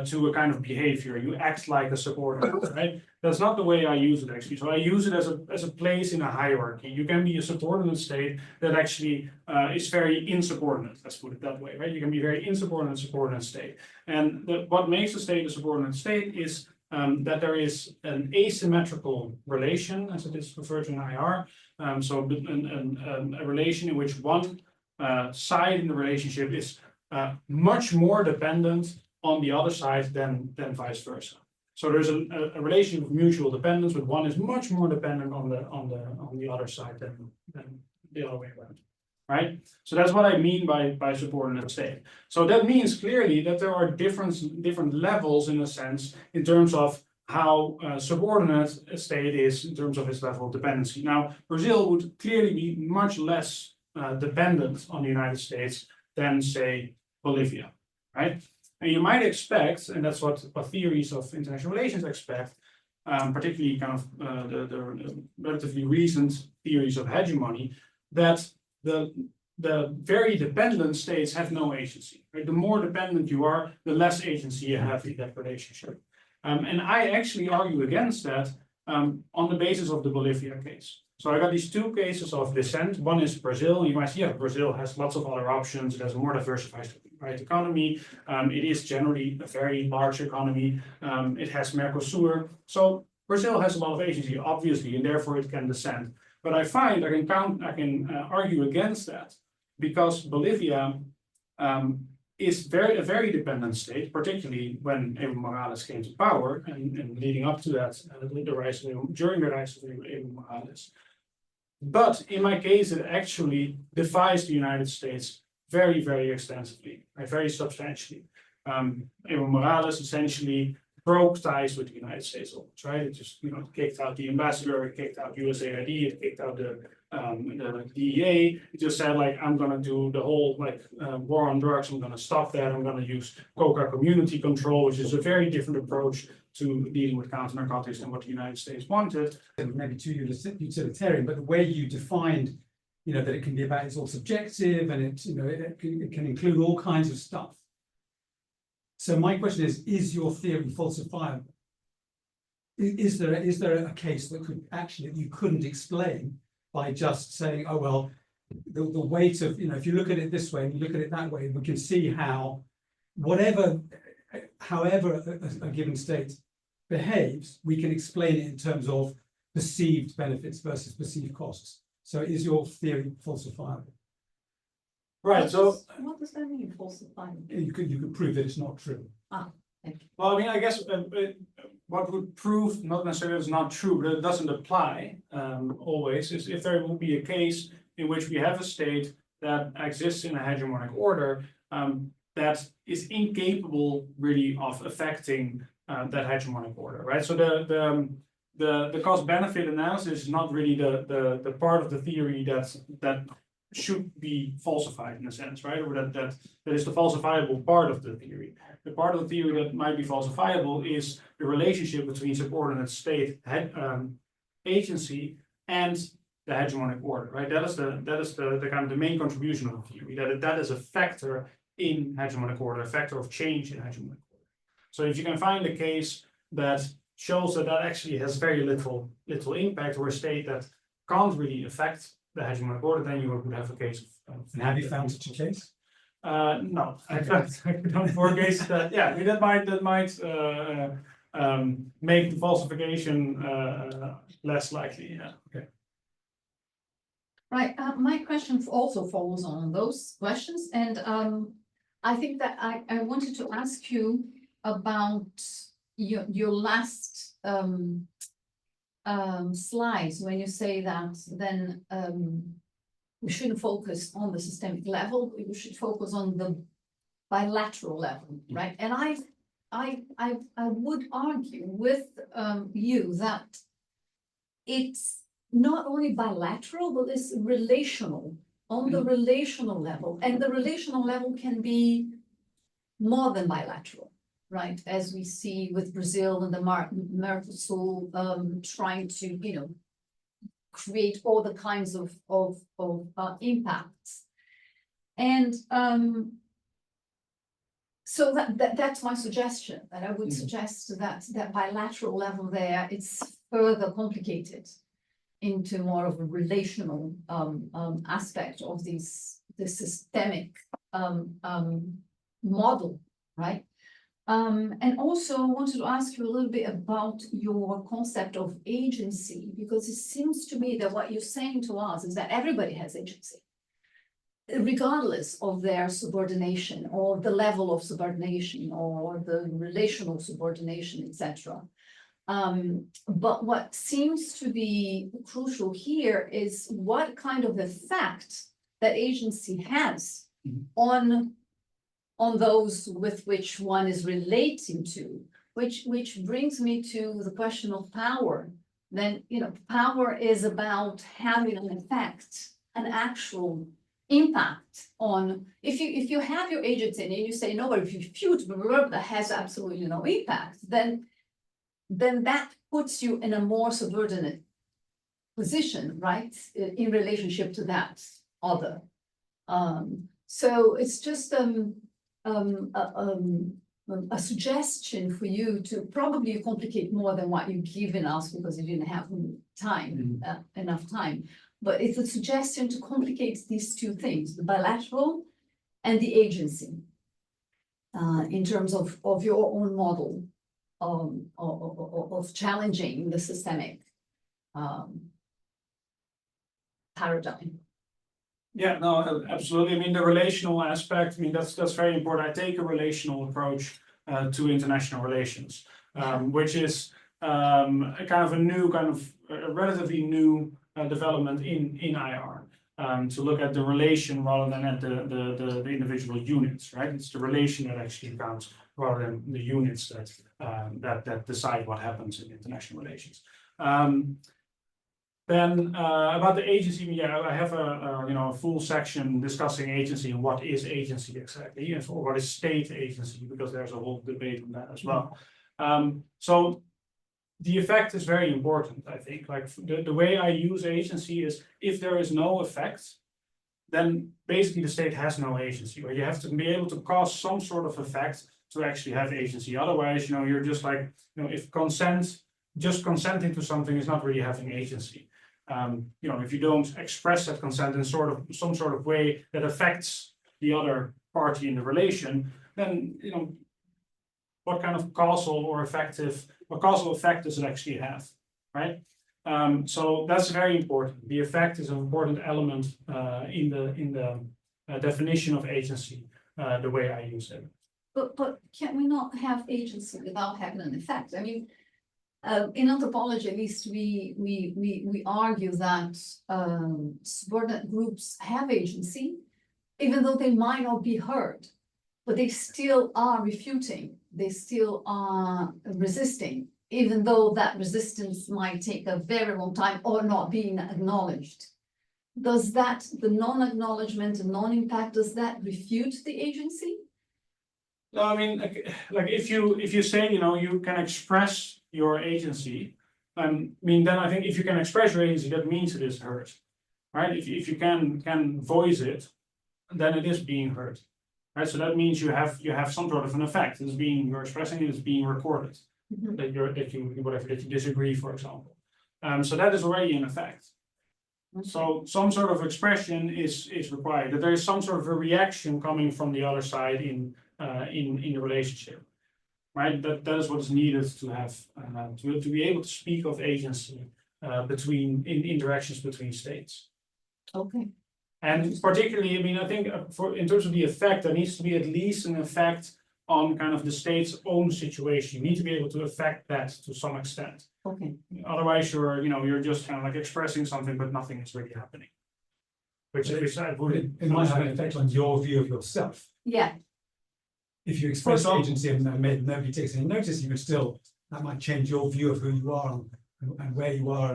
to a kind of behavior. You act like a subordinate, right? That's not the way I use it actually. So I use it as a place in a hierarchy. You can be a subordinate state that actually is very insubordinate. Let's put it that way, right? You can be very insubordinate, subordinate state. And what makes a state a subordinate state is that there is an asymmetrical relation, as it is referred to in IR. So a relation in which one side in the relationship is much more dependent on the other side than vice versa. So there's a relation of mutual dependence, but one is much more dependent on the other side than the other way around, right? So that's what I mean by subordinate state. So that means clearly that there are different levels in a sense in terms of how subordinate a state is in terms of its level of dependency. Now, Brazil would clearly be much less dependent on the United States than, say, Bolivia, right? And you might expect, and that's what theories of international relations expect, particularly kind of the relatively recent theories of hegemony, that the very dependent states have no agency. Right? The more dependent you are, the less agency you have in that relationship. And I actually argue against that on the basis of the Bolivia case. So I got these two cases of dissent. One is Brazil. You might see, yeah, Brazil has lots of other options. It has a more diversified economy. It is generally a very large economy. It has Mercosur. So Brazil has a lot of agency, obviously, and therefore it can dissent. But I find I can argue against that because Bolivia is a very dependent state, particularly when Evo Morales came to power and leading up to that, during the rise of Evo Morales. But in my case, it actually defies the United States very, very extensively, right? Very substantially. Evo Morales essentially broke ties with the United States almost, right? It just, kicked out the ambassador, it kicked out USAID, it kicked out the DEA. It just said, like, I'm gonna do the whole war on drugs. I'm gonna stop that. I'm gonna use coca community control, which is a very different approach to dealing with counter-narcotics than what the United States wanted. Maybe too utilitarian, but the way you defined, that it can be about, it's all subjective and it can include all kinds of stuff. So my question is your theory falsifiable? Is there a case that you couldn't explain by just saying, oh, well, the weight of, if you look at it this way and you look at it that way, we can see how however a given state behaves, we can explain it in terms of perceived benefits versus perceived costs. So is your theory falsifiable? Right. So what does that mean, falsifiable? You could prove that it's not true. Thank you. well, I mean, I guess what would prove not necessarily it's not true, but it doesn't apply always, is if there will be a case in which we have a state that exists in a hegemonic order that is incapable really of affecting that hegemonic order, right? So the cost benefit analysis is not really the part of the theory that should be falsified in a sense, right? Or that is the falsifiable part of the theory. The part of the theory that might be falsifiable is the relationship between subordinate state agency and the hegemonic order, right? That is the kind of the main contribution of the theory, that is a factor in hegemonic order, a factor of change in hegemonic order. So if you can find a case that shows that actually has very little impact, or a state that can't really affect the hegemonic order, then you would have a case of And have you found such a case? no, I found 4 cases that, yeah, I mean, that might make the falsification less likely. Yeah. Okay. Right, my question also follows on those questions, and I think that I wanted to ask you about your last slides, when you say that then we shouldn't focus on the systemic level, we should focus on the bilateral level, right? And I would argue with you that it's not only bilateral, but it's relational, on the relational level. And the relational level can be more than bilateral, right? As we see with Brazil and the Mercosur trying to, create all the kinds of impacts. And so that's my suggestion, that I would suggest that bilateral level there, it's further complicated into more of a relational aspect of the systemic model, right? And also I wanted to ask you a little bit about your concept of agency, because it seems to me that what you're saying to us is that everybody has agency, regardless of their subordination or the level of subordination or the relational subordination, etc. But what seems to be crucial here is what kind of effect that agency has on those with which one is relating to, which brings me to the question of power. Then, power is about having an effect, an actual impact on, if you have your agency and you say, no, but if you refute, that has absolutely no impact, then that puts you in a more subordinate position, right, in relationship to that other. So it's just a suggestion for you to probably complicate more than what you've given us, because you didn't have enough time. But it's a suggestion to complicate these 2 things, the bilateral and the agency, in terms of your own model of challenging the systemic paradigm. Yeah, no, absolutely. I mean, the relational aspect, I mean, that's very important. I take a relational approach to international relations, which is a kind of a relatively new development in IR, to look at the relation rather than at the individual units, right? It's the relation that actually counts rather than the units that decide what happens in international relations. Then about the agency, yeah, I have a full section discussing agency and what is agency exactly, or what is state agency, because there's a whole debate on that as well. So the effect is very important, I think. Like the way I use agency is, if there is no effect, then basically the state has no agency, or you have to be able to cause some sort of effect to actually have agency. Otherwise, you're just like, if just consenting to something is not really having agency. If you don't express that consent in some sort of way that affects the other party in the relation, then what kind of causal effect does it actually have, right? So that's very important. The effect is an important element in the definition of agency, the way I use it. But can we not have agency without having an effect? I mean, in anthropology, at least, we argue that subordinate groups have agency, even though they might not be heard, but they still are refuting, they still are resisting, even though that resistance might take a very long time or not being acknowledged. Does that, the non-acknowledgement and non-impact, does that refute the agency? No, I mean, like if you say, you can express your agency, I mean, then I think if you can express your agency, that means it is heard, right? If you can voice it, then it is being heard, right? So that means you have some sort of an effect. It's being, you're expressing it, it's being recorded. Mhm. That you disagree, for example. So that is already an effect. So some sort of expression is required. That there is some sort of a reaction coming from the other side in the relationship, right? That is what is needed to have to be able to speak of agency between interactions between states. Okay. And particularly, I mean, I think in terms of the effect, there needs to be at least an effect on kind of the state's own situation. You need to be able to affect that to some extent. Okay. Otherwise, you're just kind of like expressing something, but nothing is really happening. Which I would. It might have an effect on your view of yourself. Yeah. If you express example- agency and nobody takes any notice, you would still, that might change your view of who you are and where you are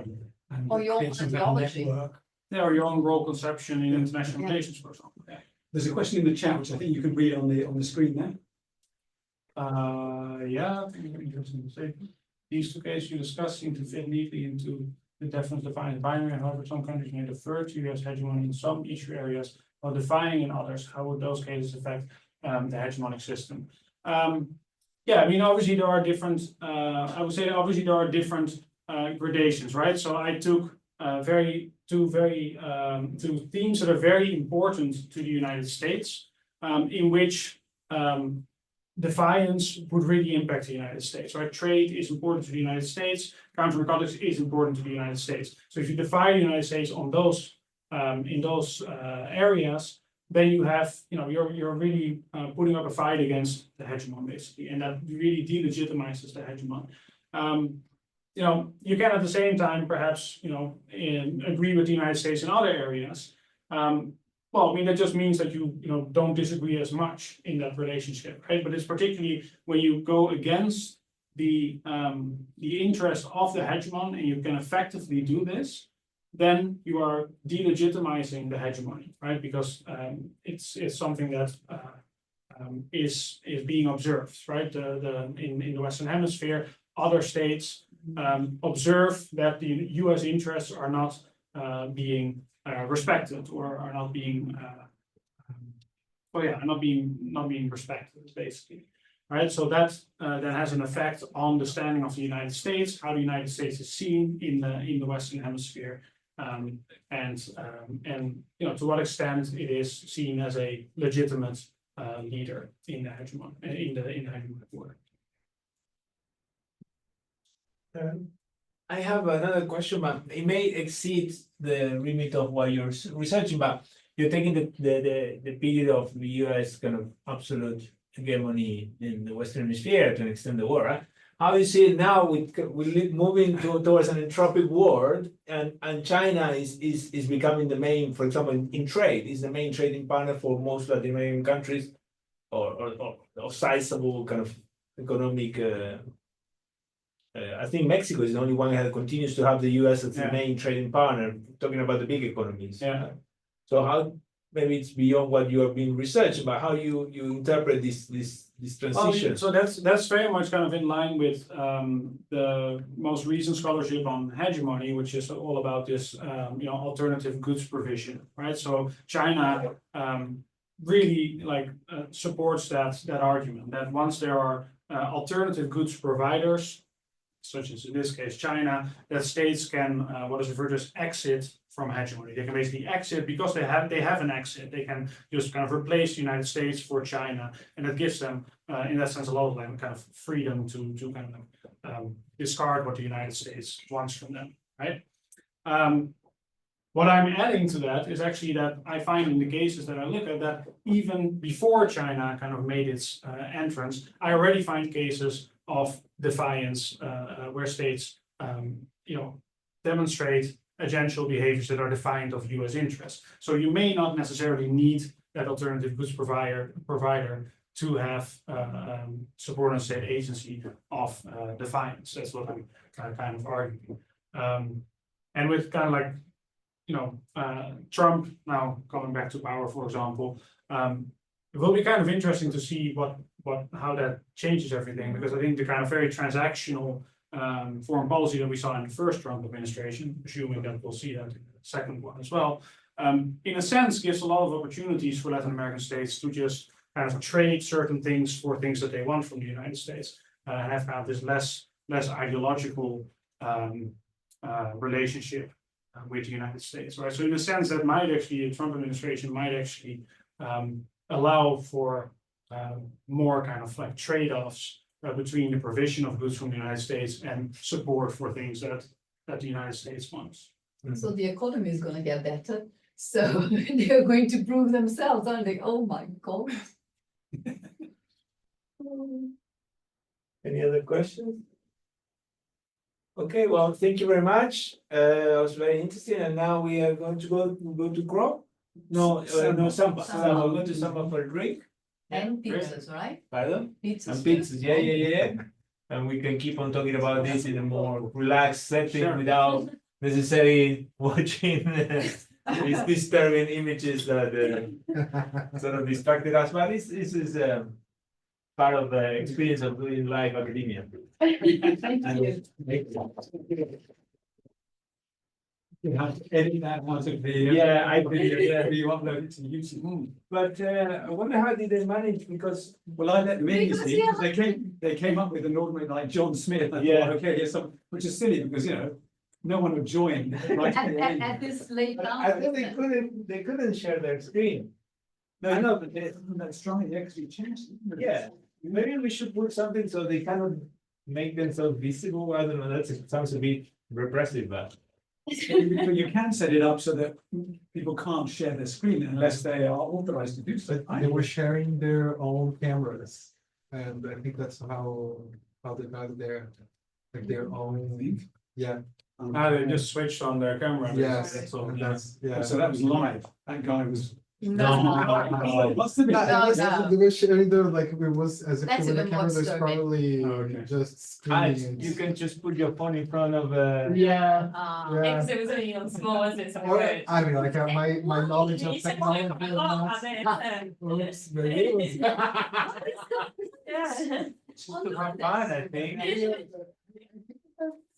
and Or your create some kind of ideology. network. Yeah, or your own role conception in international Yeah. relations, for example. Yeah. There's a question in the chat, which I think you can read on the screen there. Yeah, I think it's interesting to say. These two cases you discussed seem to fit neatly into the deference defiance binary. However, some countries may defer to US hegemony in some issue areas while defying in others. How would those cases affect the hegemonic system? Yeah, I mean, obviously there are different. I would say obviously there are different gradations, right? So I took two themes that are very important to the United States, in which defiance would really impact the United States, right? Trade is important to the United States, counter-narcotics is important to the United States. So if you defy the United States on those in those areas, then you have, you're really putting up a fight against the hegemon, basically, and that really delegitimizes the hegemon. You can at the same time perhaps, agree with the United States in other areas. Well, I mean, that just means that you don't disagree as much in that relationship, right? But it's particularly when you go against the interest of the hegemon and you can effectively do this, then you are delegitimizing the hegemony, right? Because it's something that is being observed, right? In the Western Hemisphere, other states observe that the U.S. interests are not being respected or are not being not being respected, basically, right? So that has an effect on the standing of the United States, how the United States is seen in the Western Hemisphere, and to what extent it is seen as a legitimate leader in the hegemon in the hegemonic order. I have another question, but it may exceed the remit of what you're researching, but you're taking the period of the US kind of absolute hegemony in the Western Hemisphere to extend the war, right? How do you see it now with moving towards an entropic world, and China is becoming the main, for example, in trade, is the main trading partner for most Latin American countries or sizable kind of economic I think Mexico is the only one that continues to have the US as the main trading partner, talking about the big economies. Yeah. So how, maybe it's beyond what you have been researching, but how you interpret this transition? So that's very much kind of in line with the most recent scholarship on hegemony, which is all about this alternative goods provision, right? So China really supports that argument that once there are alternative goods providers, such as in this case China, that states can what is referred to as exit from hegemony. They can basically exit because they have an exit. They can just kind of replace the United States for China, and that gives them, in that sense, a lot of kind of freedom to kind of discard what the United States wants from them, right? What I'm adding to that is actually that I find in the cases that I look at that even before China kind of made its entrance, I already find cases of defiance where states, demonstrate agential behaviors that are defiant of U.S. interests. So you may not necessarily need that alternative goods provider to have subordinate state agency of defiance. That's what I'm kind of arguing. And with kind of like, Trump now coming back to power, for example, it will be kind of interesting to see how that changes everything, because I think the kind of very transactional foreign policy that we saw in the first Trump administration, assuming that we'll see that in the second one as well, in a sense gives a lot of opportunities for Latin American states to just kind of trade certain things for things that they want from the United States, and have kind of this less ideological relationship with the United States, right? So in a sense, that might actually, the Trump administration might actually allow for more kind of like trade-offs between the provision of goods from the United States and support for things that the United States wants. So the economy is gonna get better, so they're going to prove themselves, aren't they? Oh my God. Any other questions? Okay, well, thank you very much. It was very interesting, and now we are going to go to Chrome. No, no, Samba. Samba. We'll go to Samba for a drink. And pizzas, right? Pardon? Pizzas. And too? pizzas, yeah. And we can keep on talking about this in a more relaxed setting Sure. without necessarily watching these disturbing images that sort of distracted us. But this is part of the experience of doing live academia. Thank you. You have to edit that out of the. Yeah, I did, yeah. You upload it to YouTube. But I wonder how did they manage, because Well, I let them in, you Because, see, yeah. because they came up with an ordinary like John Smith. I Yeah. thought, okay, here's some, which is silly because, you know, no one would join. Right at the end. At this late I hour. think they couldn't share their screen. I know, but that's trying to actually change. Yeah, maybe we should put something so they cannot make themselves visible. I don't know, that sounds a bit repressive, but. But you can set it up so that people can't share their screen unless they are authorized to do so. But they were sharing their own cameras, and I think that's how they got their own, yeah. They just switched on their camera. Yes, That's all, and yeah. that's, yeah. So that was live. That guy was. No. What's the No, No, it was- no. They were sharing their, like, it was as if That's they were even the camera, more there's disturbing. probably Oh, okay. just Alex, screens. you can just put your phone in front of Yeah. Ah. Yeah. Because it was only on small, wasn't it? So Or, I I don't know, like, my knowledge of You said technology. quite a lot, and then, Oops, maybe it was- yeah. just to have fun, I think.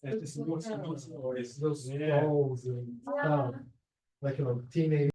It's just lots of noise, those Yeah. calls and stuff, like, teenage